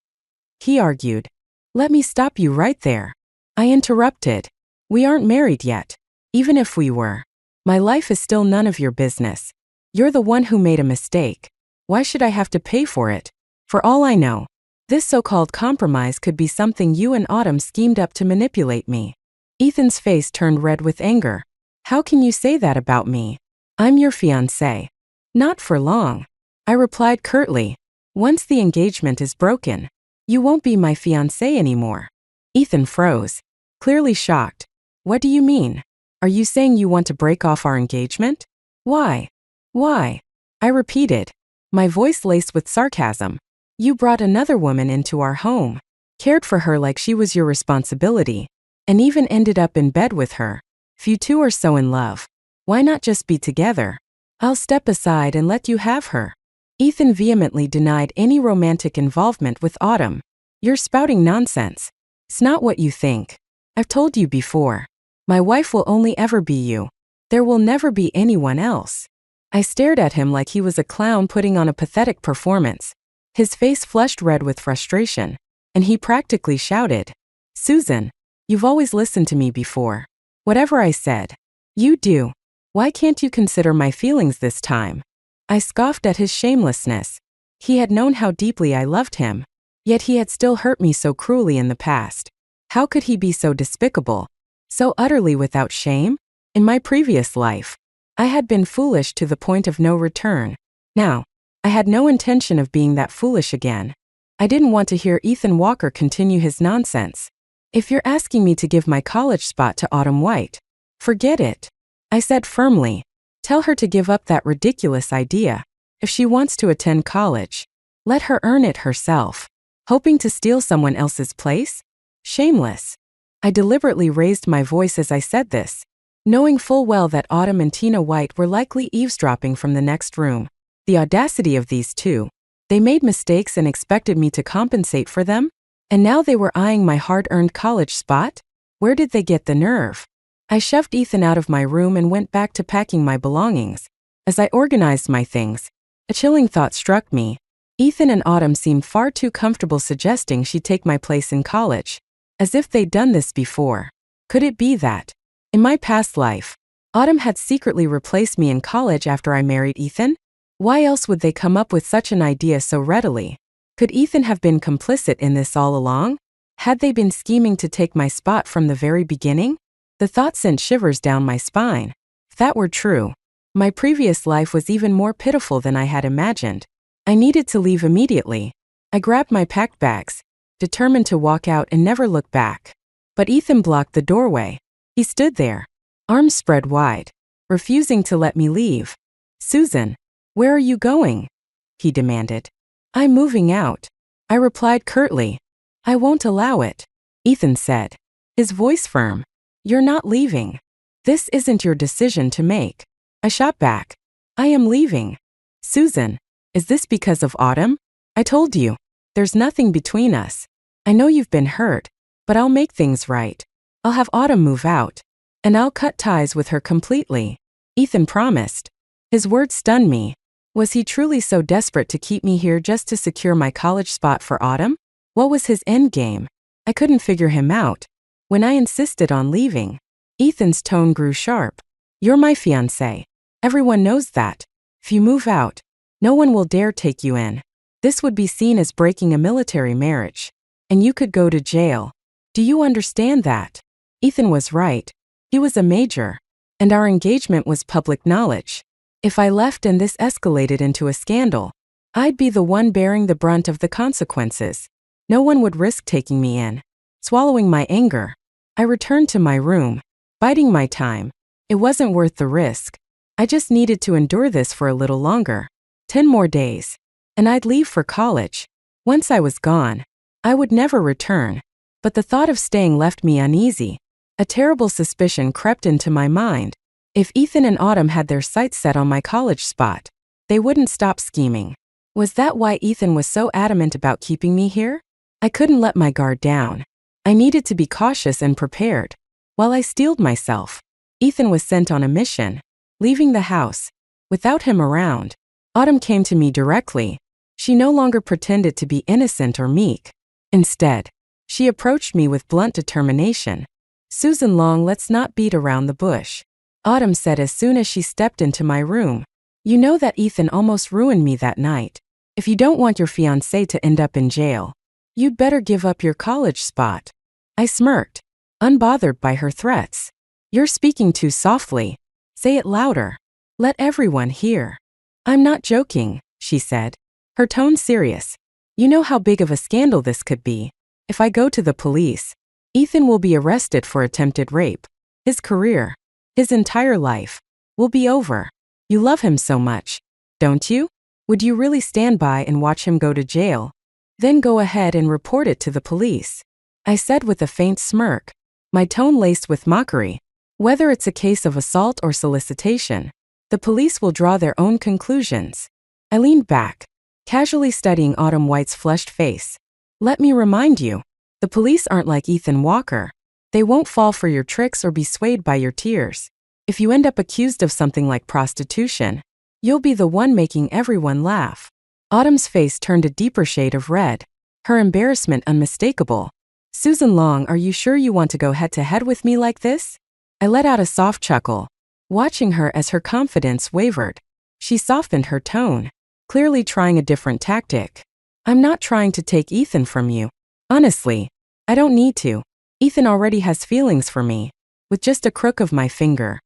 he argued. Let me stop you right there. I interrupted. We aren't married yet. Even if we were, my life is still none of your business. You're the one who made a mistake. Why should I have to pay for it? For all I know, this so-called compromise could be something you and Autumn schemed up to manipulate me. Ethan's face turned red with anger. How can you say that about me? I'm your fiancé. Not for long, I replied curtly. Once the engagement is broken, you won't be my fiancé anymore. Ethan froze, clearly shocked. What do you mean? Are you saying you want to break off our engagement? Why? Why? I repeated, my voice laced with sarcasm. You brought another woman into our home, cared for her like she was your responsibility, and even ended up in bed with her. If you two are so in love, why not just be together? I'll step aside and let you have her. Ethan vehemently denied any romantic involvement with Autumn. You're spouting nonsense. It's not what you think. I've told you before. My wife will only ever be you. There will never be anyone else. I stared at him like he was a clown putting on a pathetic performance. His face flushed red with frustration, and he practically shouted, Susan, you've always listened to me before. Whatever I said, you do. Why can't you consider my feelings this time? I scoffed at his shamelessness. He had known how deeply I loved him, yet he had still hurt me so cruelly in the past. How could he be so despicable, so utterly without shame? In my previous life, I had been foolish to the point of no return. Now, I had no intention of being that foolish again. I didn't want to hear Ethan Walker continue his nonsense. If you're asking me to give my college spot to Autumn White, forget it. I said firmly. Tell her to give up that ridiculous idea. If she wants to attend college, let her earn it herself. Hoping to steal someone else's place? Shameless. I deliberately raised my voice as I said this, knowing full well that Autumn and Tina White were likely eavesdropping from the next room. The audacity of these two. They made mistakes and expected me to compensate for them? And now they were eyeing my hard-earned college spot? Where did they get the nerve? I shoved Ethan out of my room and went back to packing my belongings. As I organized my things, a chilling thought struck me. Ethan and Autumn seemed far too comfortable suggesting she'd take my place in college, as if they'd done this before. Could it be that, in my past life, Autumn had secretly replaced me in college after I married Ethan? Why else would they come up with such an idea so readily? Could Ethan have been complicit in this all along? Had they been scheming to take my spot from the very beginning? The thought sent shivers down my spine. If that were true, my previous life was even more pitiful than I had imagined. I needed to leave immediately. I grabbed my packed bags, determined to walk out and never look back. But Ethan blocked the doorway. He stood there, arms spread wide, refusing to let me leave. Susan, where are you going? He demanded. I'm moving out. I replied curtly. I won't allow it. Ethan said, his voice firm. You're not leaving. This isn't your decision to make. I shot back. I am leaving. Susan, is this because of Autumn? I told you, there's nothing between us. I know you've been hurt, but I'll make things right. I'll have Autumn move out, and I'll cut ties with her completely. Ethan promised. His words stunned me. Was he truly so desperate to keep me here just to secure my college spot for Autumn? What was his endgame? I couldn't figure him out. When I insisted on leaving, Ethan's tone grew sharp. You're my fiancé. Everyone knows that. If you move out, no one will dare take you in. This would be seen as breaking a military marriage, and you could go to jail. Do you understand that? Ethan was right. He was a major, and our engagement was public knowledge. If I left and this escalated into a scandal, I'd be the one bearing the brunt of the consequences. No one would risk taking me in. Swallowing my anger, I returned to my room, biding my time. It wasn't worth the risk. I just needed to endure this for a little longer. 10 more days, and I'd leave for college. Once I was gone, I would never return. But the thought of staying left me uneasy. A terrible suspicion crept into my mind. If Ethan and Autumn had their sights set on my college spot, they wouldn't stop scheming. Was that why Ethan was so adamant about keeping me here? I couldn't let my guard down. I needed to be cautious and prepared. While I steeled myself, Ethan was sent on a mission, leaving the house. Without him around, Autumn came to me directly. She no longer pretended to be innocent or meek. Instead, she approached me with blunt determination. Susan Long, let's not beat around the bush. Autumn said as soon as she stepped into my room. You know that Ethan almost ruined me that night. If you don't want your fiancé to end up in jail, you'd better give up your college spot. I smirked, unbothered by her threats. You're speaking too softly. Say it louder. Let everyone hear. I'm not joking, she said, her tone serious. You know how big of a scandal this could be. If I go to the police, Ethan will be arrested for attempted rape. His career, his entire life, will be over. You love him so much, don't you? Would you really stand by and watch him go to jail? Then go ahead and report it to the police. I said with a faint smirk. my tone laced with mockery. Whether it's a case of assault or solicitation, the police will draw their own conclusions. I leaned back, casually studying Autumn White's flushed face. Let me remind you, the police aren't like Ethan Walker. They won't fall for your tricks or be swayed by your tears. If you end up accused of something like prostitution, you'll be the one making everyone laugh. Autumn's face turned a deeper shade of red, her embarrassment unmistakable. Susan Long, are you sure you want to go head-to-head with me like this? I let out a soft chuckle, watching her as her confidence wavered. She softened her tone, clearly trying a different tactic. I'm not trying to take Ethan from you. Honestly, I don't need to. Ethan already has feelings for me, with just a crook of my finger.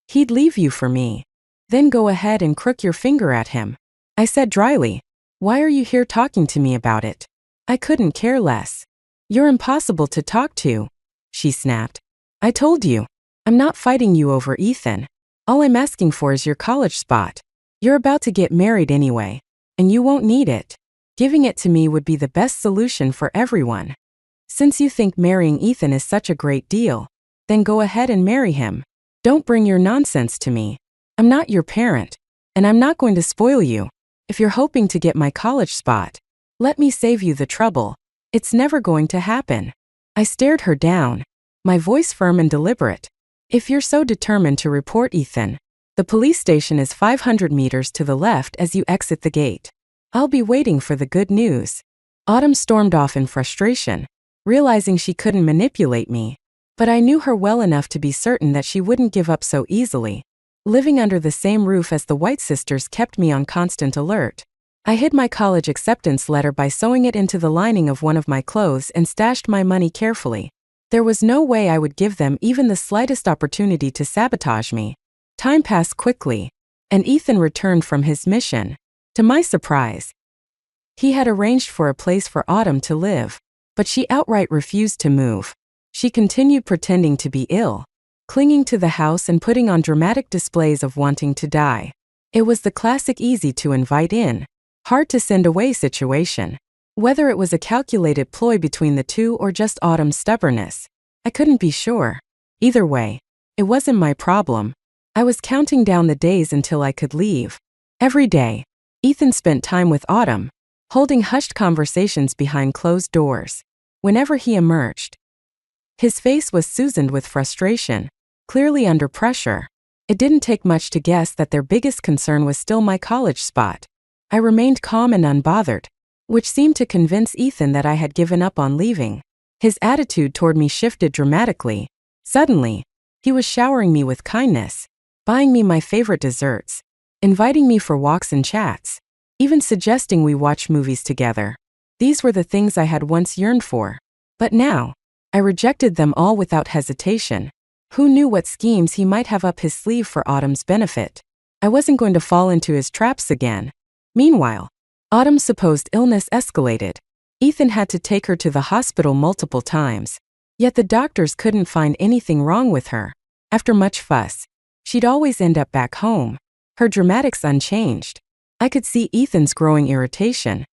He'd leave you for me. Then go ahead and crook your finger at him. I said dryly. Why are you here talking to me about it? I couldn't care less. You're impossible to talk to, she snapped. I told you, I'm not fighting you over Ethan. All I'm asking for is your college spot. You're about to get married anyway, and you won't need it. Giving it to me would be the best solution for everyone. Since you think marrying Ethan is such a great deal, then go ahead and marry him. Don't bring your nonsense to me. I'm not your parent, and I'm not going to spoil you. If you're hoping to get my college spot, let me save you the trouble. It's never going to happen. I stared her down, my voice firm and deliberate. If you're so determined to report Ethan, the police station is 500 meters to the left as you exit the gate. I'll be waiting for the good news. Autumn stormed off in frustration, realizing she couldn't manipulate me. But I knew her well enough to be certain that she wouldn't give up so easily. Living under the same roof as the White sisters kept me on constant alert. I hid my college acceptance letter by sewing it into the lining of one of my clothes and stashed my money carefully. There was no way I would give them even the slightest opportunity to sabotage me. Time passed quickly, and Ethan returned from his mission. To my surprise, he had arranged for a place for Autumn to live, but she outright refused to move. She continued pretending to be ill, clinging to the house and putting on dramatic displays of wanting to die. It was the classic easy to invite in, hard to send away situation. Whether it was a calculated ploy between the two or just Autumn's stubbornness, I couldn't be sure. Either way, it wasn't my problem. I was counting down the days until I could leave. Every day, Ethan spent time with Autumn, holding hushed conversations behind closed doors. Whenever he emerged, his face was seasoned with frustration, clearly under pressure. It didn't take much to guess that their biggest concern was still my college spot. I remained calm and unbothered, which seemed to convince Ethan that I had given up on leaving. His attitude toward me shifted dramatically. Suddenly, he was showering me with kindness, buying me my favorite desserts, inviting me for walks and chats, even suggesting we watch movies together. These were the things I had once yearned for. But now, I rejected them all without hesitation. Who knew what schemes he might have up his sleeve for Autumn's benefit? I wasn't going to fall into his traps again. Meanwhile, Autumn's supposed illness escalated. Ethan had to take her to the hospital multiple times. Yet the doctors couldn't find anything wrong with her. After much fuss, she'd always end up back home, her dramatics unchanged. I could see Ethan's growing irritation.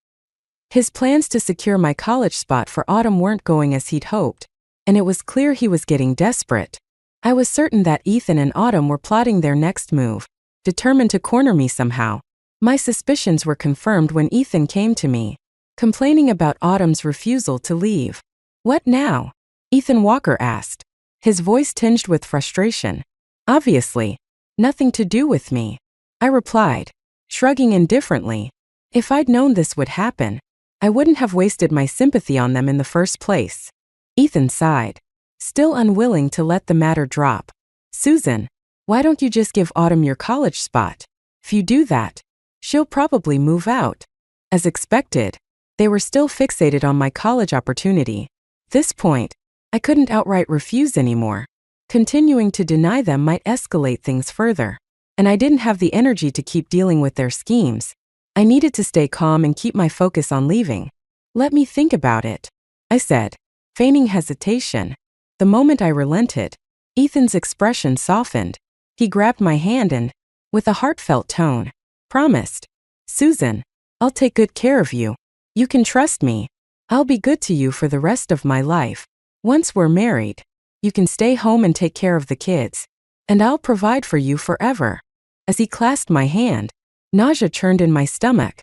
His plans to secure my college spot for Autumn weren't going as he'd hoped, and it was clear he was getting desperate. I was certain that Ethan and Autumn were plotting their next move, determined to corner me somehow. My suspicions were confirmed when Ethan came to me, complaining about Autumn's refusal to leave. What now? Ethan Walker asked, his voice tinged with frustration. Obviously, nothing to do with me, I replied, shrugging indifferently. If I'd known this would happen, I wouldn't have wasted my sympathy on them in the first place. Ethan sighed, still unwilling to let the matter drop. Susan, why don't you just give Autumn your college spot? If you do that, she'll probably move out. As expected, they were still fixated on my college opportunity. At this point, I couldn't outright refuse anymore. Continuing to deny them might escalate things further, and I didn't have the energy to keep dealing with their schemes. I needed to stay calm and keep my focus on leaving. Let me think about it, I said, feigning hesitation. The moment I relented, Ethan's expression softened. He grabbed my hand and, with a heartfelt tone, promised, Susan, I'll take good care of you. You can trust me. I'll be good to you for the rest of my life. Once we're married, You can stay home and take care of the kids. And I'll provide for you forever. As he clasped my hand, nausea churned in my stomach.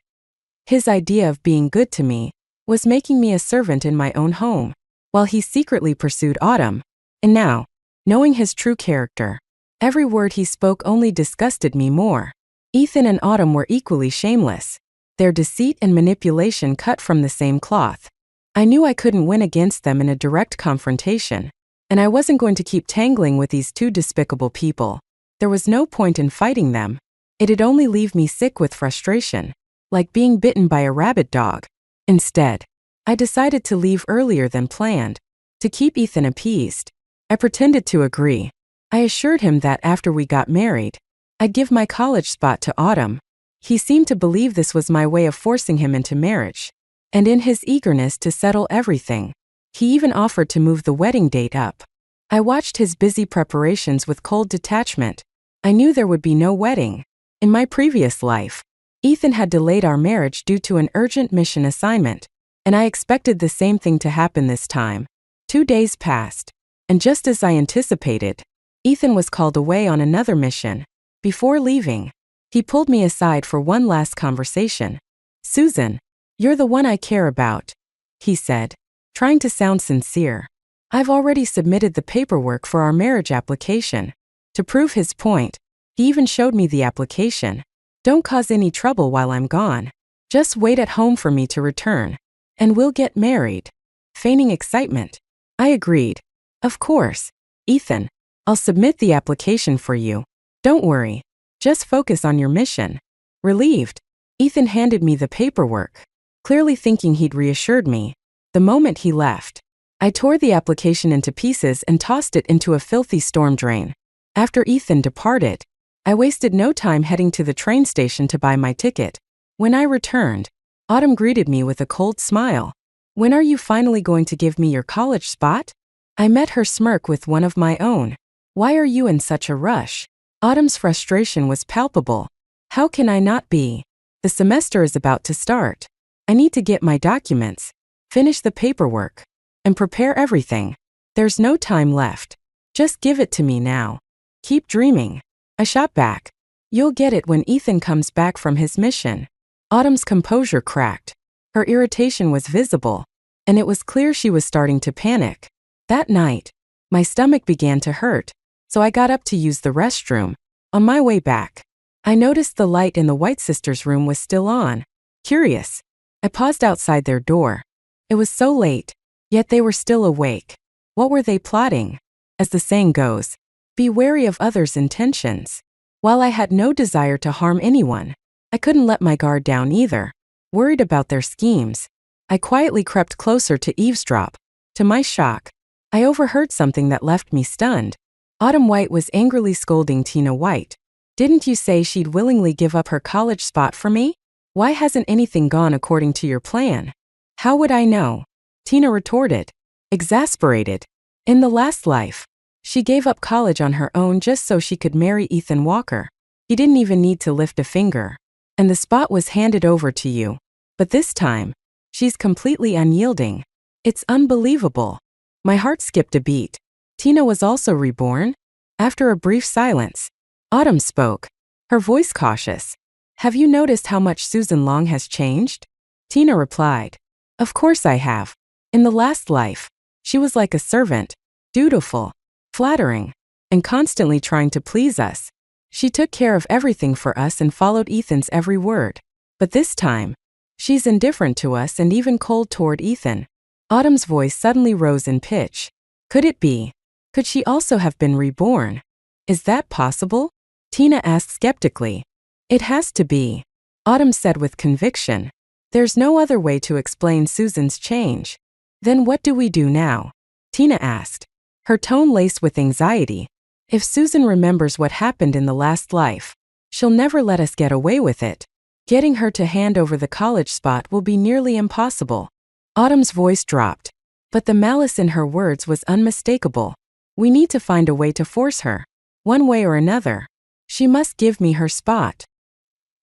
His idea of being good to me was making me a servant in my own home, while he secretly pursued Autumn. And now, knowing his true character, every word he spoke only disgusted me more. Ethan and Autumn were equally shameless. Their deceit and manipulation cut from the same cloth. I knew I couldn't win against them in a direct confrontation, and I wasn't going to keep tangling with these two despicable people. There was no point in fighting them. It'd only leave me sick with frustration, like being bitten by a rabid dog. Instead, I decided to leave earlier than planned. To keep Ethan appeased, I pretended to agree. I assured him that after we got married, I'd give my college spot to Autumn. He seemed to believe this was my way of forcing him into marriage. And in his eagerness to settle everything, he even offered to move the wedding date up. I watched his busy preparations with cold detachment. I knew there would be no wedding. In my previous life, Ethan had delayed our marriage due to an urgent mission assignment, and I expected the same thing to happen this time. 2 days passed, and just as I anticipated, Ethan was called away on another mission. Before leaving, he pulled me aside for one last conversation. "Susan, you're the one I care about," he said, trying to sound sincere. "I've already submitted the paperwork for our marriage application." To prove his point, he even showed me the application. "Don't cause any trouble while I'm gone. Just wait at home for me to return, and we'll get married." Feigning excitement, I agreed. "Of course, Ethan, I'll submit the application for you. Don't worry. Just focus on your mission." Relieved, Ethan handed me the paperwork, clearly thinking he'd reassured me. The moment he left, I tore the application into pieces and tossed it into a filthy storm drain. After Ethan departed, I wasted no time heading to the train station to buy my ticket. When I returned, Autumn greeted me with a cold smile. "When are you finally going to give me your college spot?" I met her smirk with one of my own. "Why are you in such a rush?" Autumn's frustration was palpable. "How can I not be? The semester is about to start. I need to get my documents, finish the paperwork, and prepare everything. There's no time left. Just give it to me now." "Keep dreaming," I shot back. "You'll get it when Ethan comes back from his mission." Autumn's composure cracked. Her irritation was visible, and it was clear she was starting to panic. That night, my stomach began to hurt, so I got up to use the restroom. On my way back, I noticed the light in the White sisters' room was still on. Curious, I paused outside their door. It was so late, yet they were still awake. What were they plotting? As the saying goes, be wary of others' intentions. While I had no desire to harm anyone, I couldn't let my guard down either. Worried about their schemes, I quietly crept closer to eavesdrop. To my shock, I overheard something that left me stunned. Autumn White was angrily scolding Tina White. "Didn't you say she'd willingly give up her college spot for me? Why hasn't anything gone according to your plan?" "How would I know?" Tina retorted, exasperated. "In the last life, she gave up college on her own just so she could marry Ethan Walker. He didn't even need to lift a finger. And the spot was handed over to you. But this time, she's completely unyielding. It's unbelievable." My heart skipped a beat. Tina was also reborn? After a brief silence, Autumn spoke, her voice cautious. "Have you noticed how much Susan Long has changed?" Tina replied, "Of course I have. In the last life, she was like a servant, dutiful, flattering, and constantly trying to please us. She took care of everything for us and followed Ethan's every word. But this time, she's indifferent to us and even cold toward Ethan." Autumn's voice suddenly rose in pitch. "Could it be? Could she also have been reborn? Is that possible?" Tina asked skeptically. "It has to be," Autumn said with conviction. "There's no other way to explain Susan's change." "Then what do we do now?" Tina asked, her tone laced with anxiety. "If Susan remembers what happened in the last life, she'll never let us get away with it. Getting her to hand over the college spot will be nearly impossible." Autumn's voice dropped, but the malice in her words was unmistakable. "We need to find a way to force her. One way or another. She must give me her spot."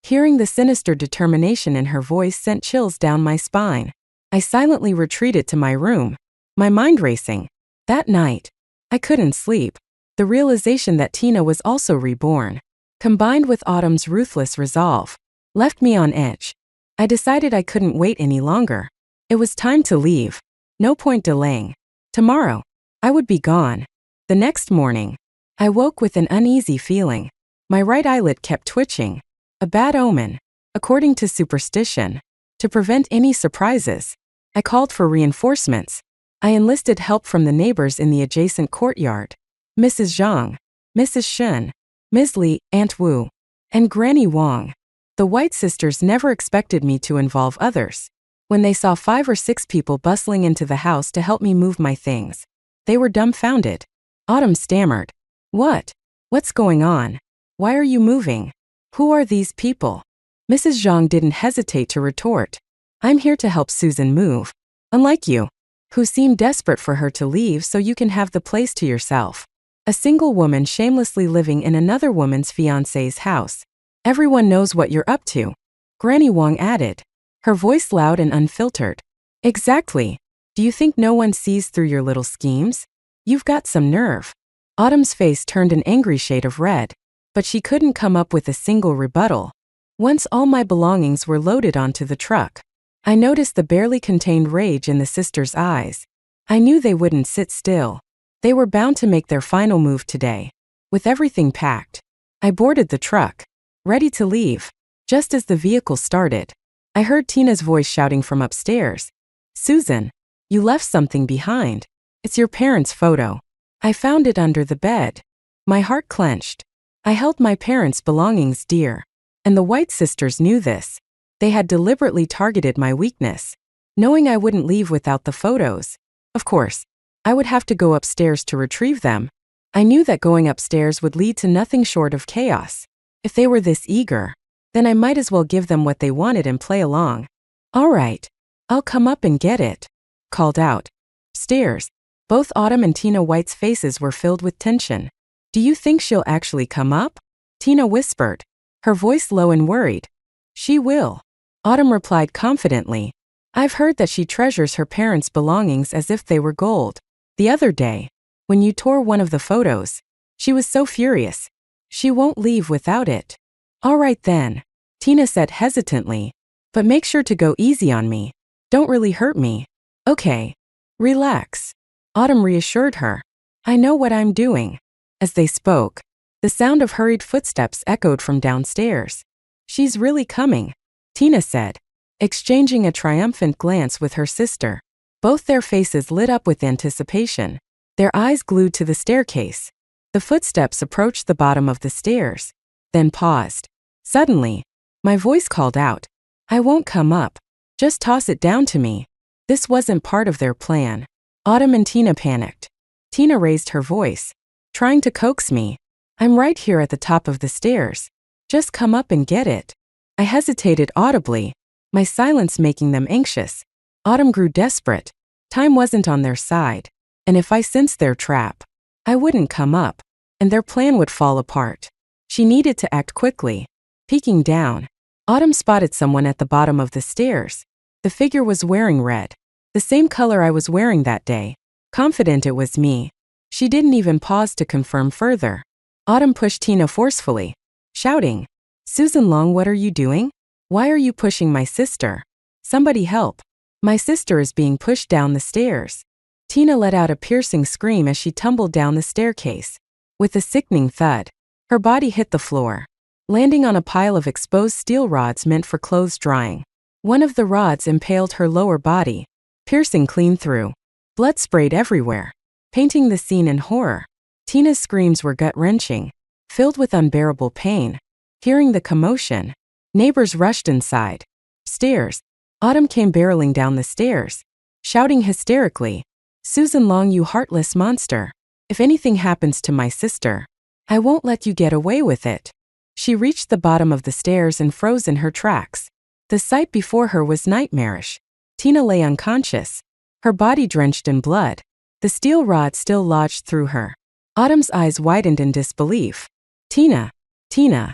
Hearing the sinister determination in her voice sent chills down my spine. I silently retreated to my room, my mind racing. That night, I couldn't sleep. The realization that Tina was also reborn, combined with Autumn's ruthless resolve, left me on edge. I decided I couldn't wait any longer. It was time to leave. No point delaying. Tomorrow, I would be gone. The next morning, I woke with an uneasy feeling. My right eyelid kept twitching. A bad omen, according to superstition. To prevent any surprises, I called for reinforcements. I enlisted help from the neighbors in the adjacent courtyard. Mrs. Zhang, Mrs. Shen, Ms. Li, Aunt Wu, and Granny Wang. The White sisters never expected me to involve others. When they saw 5 or 6 people bustling into the house to help me move my things, they were dumbfounded. Autumn stammered. What's going on? Why are you moving? Who are these people? Mrs. Zhang didn't hesitate to retort. I'm here to help Susan move. Unlike you, who seem desperate for her to leave so you can have the place to yourself. A single woman shamelessly living in another woman's fiancé's house. Everyone knows what you're up to. Granny Wang added, her voice loud and unfiltered. Exactly. Do you think no one sees through your little schemes? You've got some nerve. Autumn's face turned an angry shade of red, but she couldn't come up with a single rebuttal. Once all my belongings were loaded onto the truck, I noticed the barely contained rage in the sisters' eyes. I knew they wouldn't sit still. They were bound to make their final move today. With everything packed, I boarded the truck, ready to leave. Just as the vehicle started, I heard Tina's voice shouting from upstairs. Susan, you left something behind. It's your parents' photo. I found it under the bed. My heart clenched. I held my parents' belongings dear, and the White sisters knew this. They had deliberately targeted my weakness, knowing I wouldn't leave without the photos. Of course, I would have to go upstairs to retrieve them. I knew that going upstairs would lead to nothing short of chaos. If they were this eager, then I might as well give them what they wanted and play along. All right, I'll come up and get it, called out. Stairs. Both Autumn and Tina White's faces were filled with tension. Do you think she'll actually come up? Tina whispered, her voice low and worried. She will. Autumn replied confidently. I've heard that she treasures her parents' belongings as if they were gold. The other day, when you tore one of the photos, she was so furious. She won't leave without it. All right then, Tina said hesitantly, but make sure to go easy on me. Don't really hurt me. Okay. Relax. Autumn reassured her. I know what I'm doing. As they spoke, the sound of hurried footsteps echoed from downstairs. She's really coming, Tina said, exchanging a triumphant glance with her sister. Both their faces lit up with anticipation, their eyes glued to the staircase. The footsteps approached the bottom of the stairs, then paused. Suddenly, my voice called out, I won't come up. Just toss it down to me. This wasn't part of their plan. Autumn and Tina panicked. Tina raised her voice, trying to coax me. I'm right here at the top of the stairs. Just come up and get it. I hesitated audibly, my silence making them anxious. Autumn grew desperate. Time wasn't on their side, and if I sensed their trap, I wouldn't come up, and their plan would fall apart. She needed to act quickly. Peeking down, Autumn spotted someone at the bottom of the stairs. The figure was wearing red, the same color I was wearing that day. Confident it was me, she didn't even pause to confirm further. Autumn pushed Tina forcefully, shouting, Susan Long, what are you doing? Why are you pushing my sister? Somebody help. My sister is being pushed down the stairs. Tina let out a piercing scream as she tumbled down the staircase. With a sickening thud, her body hit the floor, landing on a pile of exposed steel rods meant for clothes drying. One of the rods impaled her lower body, piercing clean through. Blood sprayed everywhere, painting the scene in horror. Tina's screams were gut-wrenching, filled with unbearable pain. Hearing the commotion, neighbors rushed inside. Stairs. Autumn came barreling down the stairs, shouting hysterically, Susan Long, you heartless monster. If anything happens to my sister, I won't let you get away with it. She reached the bottom of the stairs and froze in her tracks. The sight before her was nightmarish. Tina lay unconscious, her body drenched in blood, the steel rod still lodged through her. Autumn's eyes widened in disbelief. Tina! Tina!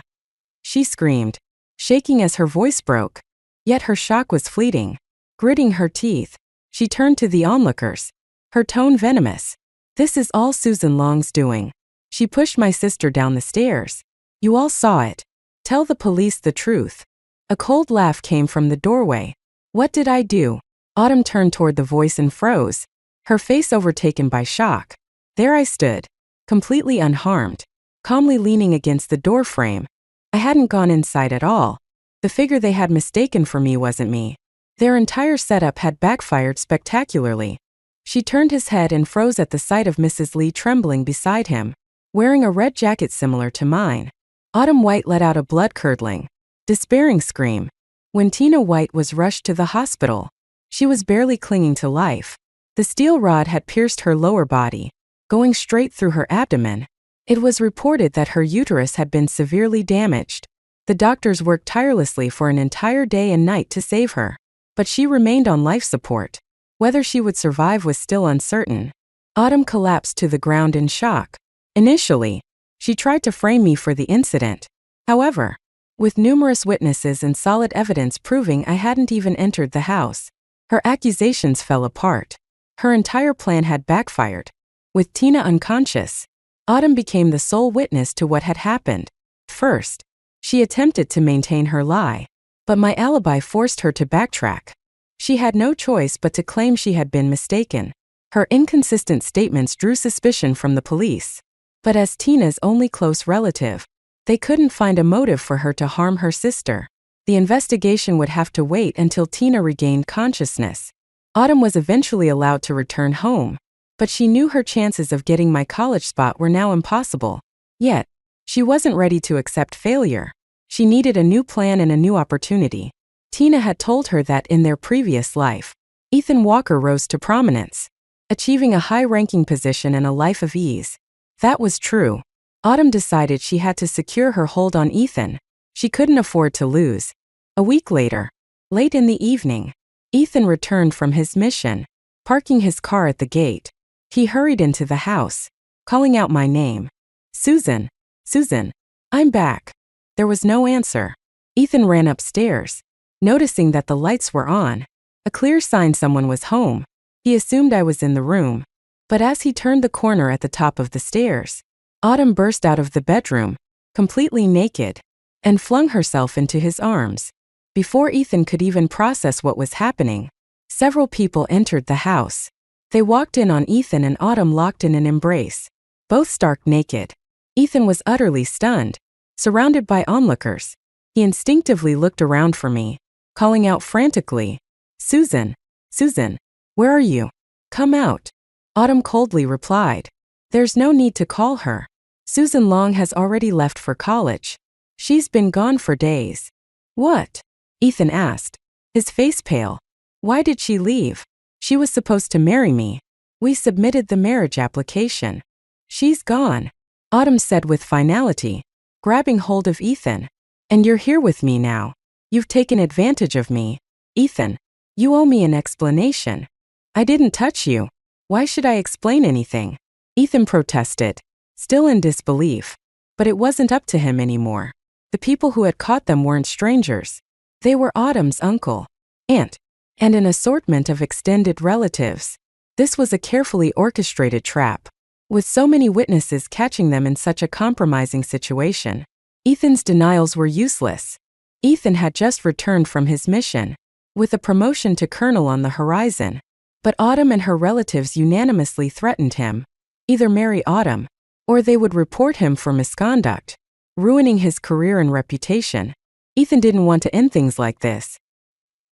She screamed, shaking as her voice broke. Yet her shock was fleeting. Gritting her teeth, she turned to the onlookers, her tone venomous. This is all Susan Long's doing. She pushed my sister down the stairs. You all saw it. Tell the police the truth." A cold laugh came from the doorway. "What did I do?" Autumn turned toward the voice and froze, her face overtaken by shock. There I stood, completely unharmed, calmly leaning against the doorframe. I hadn't gone inside at all. The figure they had mistaken for me wasn't me. Their entire setup had backfired spectacularly. She turned his head and froze at the sight of Mrs. Lee trembling beside him, wearing a red jacket similar to mine. Autumn White let out a blood-curdling, despairing scream. When Tina White was rushed to the hospital, she was barely clinging to life. The steel rod had pierced her lower body, going straight through her abdomen. It was reported that her uterus had been severely damaged. The doctors worked tirelessly for an entire day and night to save her, but she remained on life support. Whether she would survive was still uncertain. Autumn collapsed to the ground in shock. Initially, she tried to frame me for the incident. However, with numerous witnesses and solid evidence proving I hadn't even entered the house, her accusations fell apart. Her entire plan had backfired. With Tina unconscious, Autumn became the sole witness to what had happened. First, she attempted to maintain her lie, but my alibi forced her to backtrack. She had no choice but to claim she had been mistaken. Her inconsistent statements drew suspicion from the police. But as Tina's only close relative, they couldn't find a motive for her to harm her sister. The investigation would have to wait until Tina regained consciousness. Autumn was eventually allowed to return home, but she knew her chances of getting my college spot were now impossible. Yet, she wasn't ready to accept failure. She needed a new plan and a new opportunity. Tina had told her that in their previous life, Ethan Walker rose to prominence, achieving a high-ranking position and a life of ease. That was true. Autumn decided she had to secure her hold on Ethan. She couldn't afford to lose. A week later, late in the evening, Ethan returned from his mission. Parking his car at the gate, he hurried into the house, calling out my name. "Susan, Susan, I'm back." There was no answer. Ethan ran upstairs, noticing that the lights were on, a clear sign someone was home. He assumed I was in the room. But as he turned the corner at the top of the stairs, Autumn burst out of the bedroom, completely naked, and flung herself into his arms. Before Ethan could even process what was happening, several people entered the house. They walked in on Ethan and Autumn locked in an embrace, both stark naked. Ethan was utterly stunned, surrounded by onlookers. He instinctively looked around for me, calling out frantically, "Susan, Susan, where are you? Come out." Autumn coldly replied, "There's no need to call her. Susan Long has already left for college. She's been gone for days." "What?" Ethan asked, his face pale. "Why did she leave? She was supposed to marry me. We submitted the marriage application. She's gone," Autumn said with finality, grabbing hold of Ethan. "And you're here with me now. You've taken advantage of me. Ethan, you owe me an explanation. I didn't touch you. Why should I explain anything?" Ethan protested, still in disbelief. But it wasn't up to him anymore. The people who had caught them weren't strangers. They were Autumn's uncle, aunt, and an assortment of extended relatives. This was a carefully orchestrated trap, with so many witnesses catching them in such a compromising situation. Ethan's denials were useless. Ethan had just returned from his mission, with a promotion to colonel on the horizon. But Autumn and her relatives unanimously threatened him. Either marry Autumn, or they would report him for misconduct, ruining his career and reputation. Ethan didn't want to end things like this.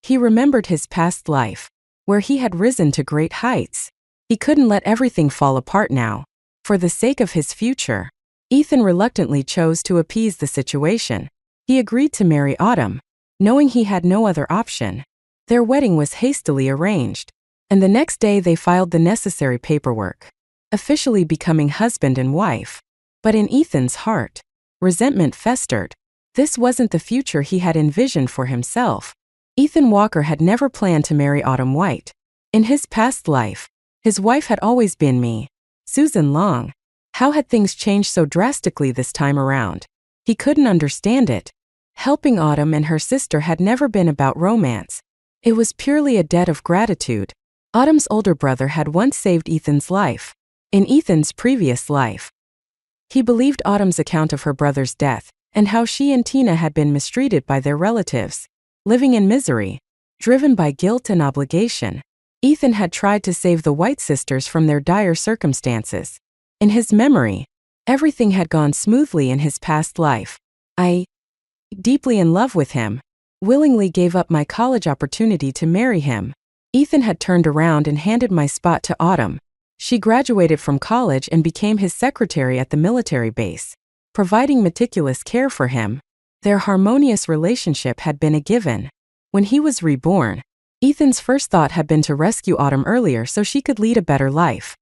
He remembered his past life, where he had risen to great heights. He couldn't let everything fall apart now. For the sake of his future, Ethan reluctantly chose to appease the situation. He agreed to marry Autumn, knowing he had no other option. Their wedding was hastily arranged, and the next day they filed the necessary paperwork, officially becoming husband and wife. But in Ethan's heart, resentment festered. This wasn't the future he had envisioned for himself. Ethan Walker had never planned to marry Autumn White. In his past life, his wife had always been me, Susan Long. How had things changed so drastically this time around? He couldn't understand it. Helping Autumn and her sister had never been about romance. It was purely a debt of gratitude. Autumn's older brother had once saved Ethan's life. in Ethan's previous life. He believed Autumn's account of her brother's death, and how she and Tina had been mistreated by their relatives. Living in misery, driven by guilt and obligation, Ethan had tried to save the White sisters from their dire circumstances. In his memory, everything had gone smoothly in his past life. I, deeply in love with him, willingly gave up my college opportunity to marry him. Ethan had turned around and handed my spot to Autumn. She graduated from college and became his secretary at the military base, providing meticulous care for him. Their harmonious relationship had been a given. When he was reborn, Ethan's first thought had been to rescue Autumn earlier so she could lead a better life.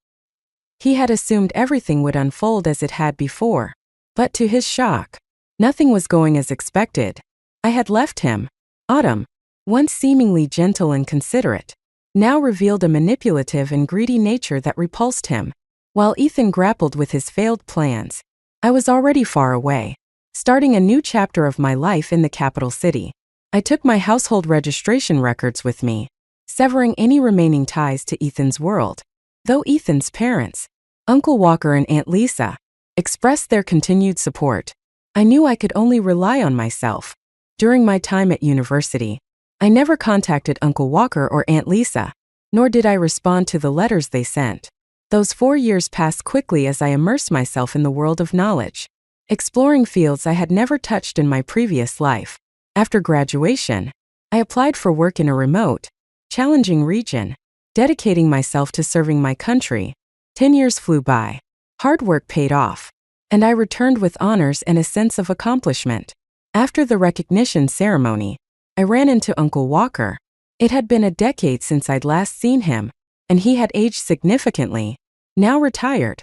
He had assumed everything would unfold as it had before, but to his shock, nothing was going as expected. I had left him. Autumn, once seemingly gentle and considerate, now revealed a manipulative and greedy nature that repulsed him. While Ethan grappled with his failed plans, I was already far away, starting a new chapter of my life in the capital city. I took my household registration records with me, severing any remaining ties to Ethan's world. Though Ethan's parents, Uncle Walker and Aunt Lisa, expressed their continued support, I knew I could only rely on myself. During my time at university, I never contacted Uncle Walker or Aunt Lisa, nor did I respond to the letters they sent. Those 4 years passed quickly as I immersed myself in the world of knowledge, exploring fields I had never touched in my previous life. After graduation, I applied for work in a remote, challenging region, dedicating myself to serving my country. 10 years flew by. Hard work paid off, and I returned with honors and a sense of accomplishment. After the recognition ceremony, I ran into Uncle Walker. It had been a decade since I'd last seen him, and he had aged significantly, now retired.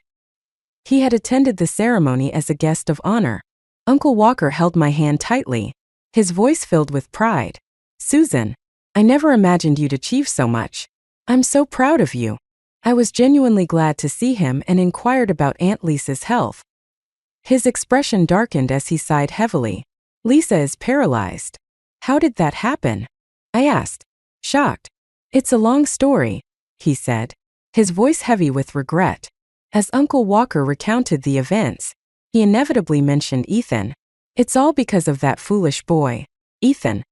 He had attended the ceremony as a guest of honor. Uncle Walker held my hand tightly, his voice filled with pride. "Susan, I never imagined you'd achieve so much. I'm so proud of you." I was genuinely glad to see him and inquired about Aunt Lisa's health. His expression darkened as he sighed heavily. "Lisa is paralyzed." "How did that happen?" I asked, shocked. "It's a long story," he said, his voice heavy with regret. As Uncle Walker recounted the events, he inevitably mentioned Ethan. "It's all because of that foolish boy, Ethan.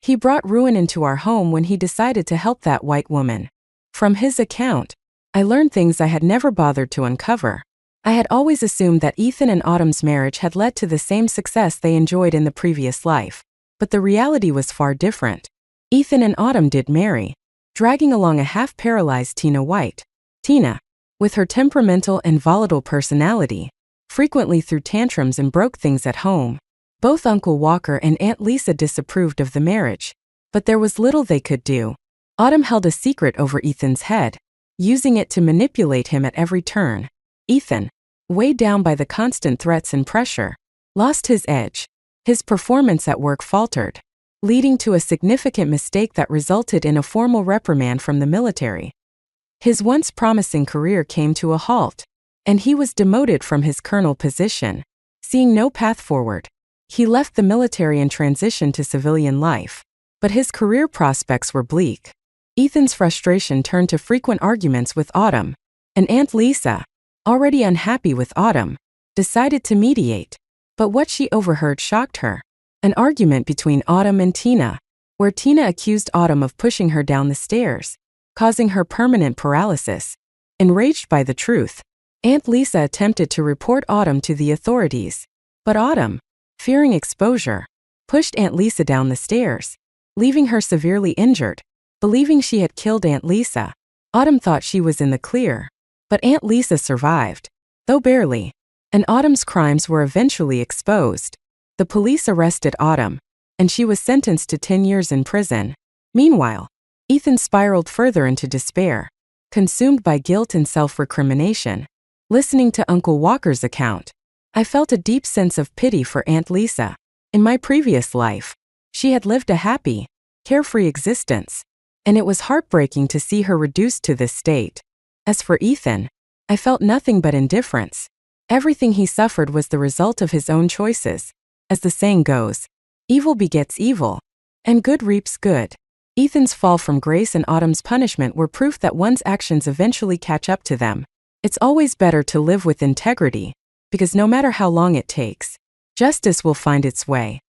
He brought ruin into our home when he decided to help that white woman." From his account, I learned things I had never bothered to uncover. I had always assumed that Ethan and Autumn's marriage had led to the same success they enjoyed in the previous life, but the reality was far different. Ethan and Autumn did marry, dragging along a half-paralyzed Tina White. Tina, with her temperamental and volatile personality, frequently threw tantrums and broke things at home. Both Uncle Walker and Aunt Lisa disapproved of the marriage, but there was little they could do. Autumn held a secret over Ethan's head, using it to manipulate him at every turn. Ethan, weighed down by the constant threats and pressure, lost his edge. His performance at work faltered, leading to a significant mistake that resulted in a formal reprimand from the military. His once promising career came to a halt, and he was demoted from his colonel position. Seeing no path forward, he left the military and transitioned to civilian life, but his career prospects were bleak. Ethan's frustration turned to frequent arguments with Autumn, and Aunt Lisa, already unhappy with Autumn, decided to mediate. But what she overheard shocked her. An argument between Autumn and Tina, where Tina accused Autumn of pushing her down the stairs, causing her permanent paralysis. Enraged by the truth, Aunt Lisa attempted to report Autumn to the authorities, but Autumn, fearing exposure, pushed Aunt Lisa down the stairs, leaving her severely injured. Believing she had killed Aunt Lisa, Autumn thought she was in the clear. But Aunt Lisa survived, though barely, and Autumn's crimes were eventually exposed. The police arrested Autumn, and she was sentenced to 10 years in prison. Meanwhile, Ethan spiraled further into despair, consumed by guilt and self-recrimination. Listening to Uncle Walker's account, I felt a deep sense of pity for Aunt Lisa. In my previous life, she had lived a happy, carefree existence, and it was heartbreaking to see her reduced to this state. As for Ethan, I felt nothing but indifference. Everything he suffered was the result of his own choices. As the saying goes, evil begets evil, and good reaps good. Ethan's fall from grace and Autumn's punishment were proof that one's actions eventually catch up to them. It's always better to live with integrity, because no matter how long it takes, justice will find its way.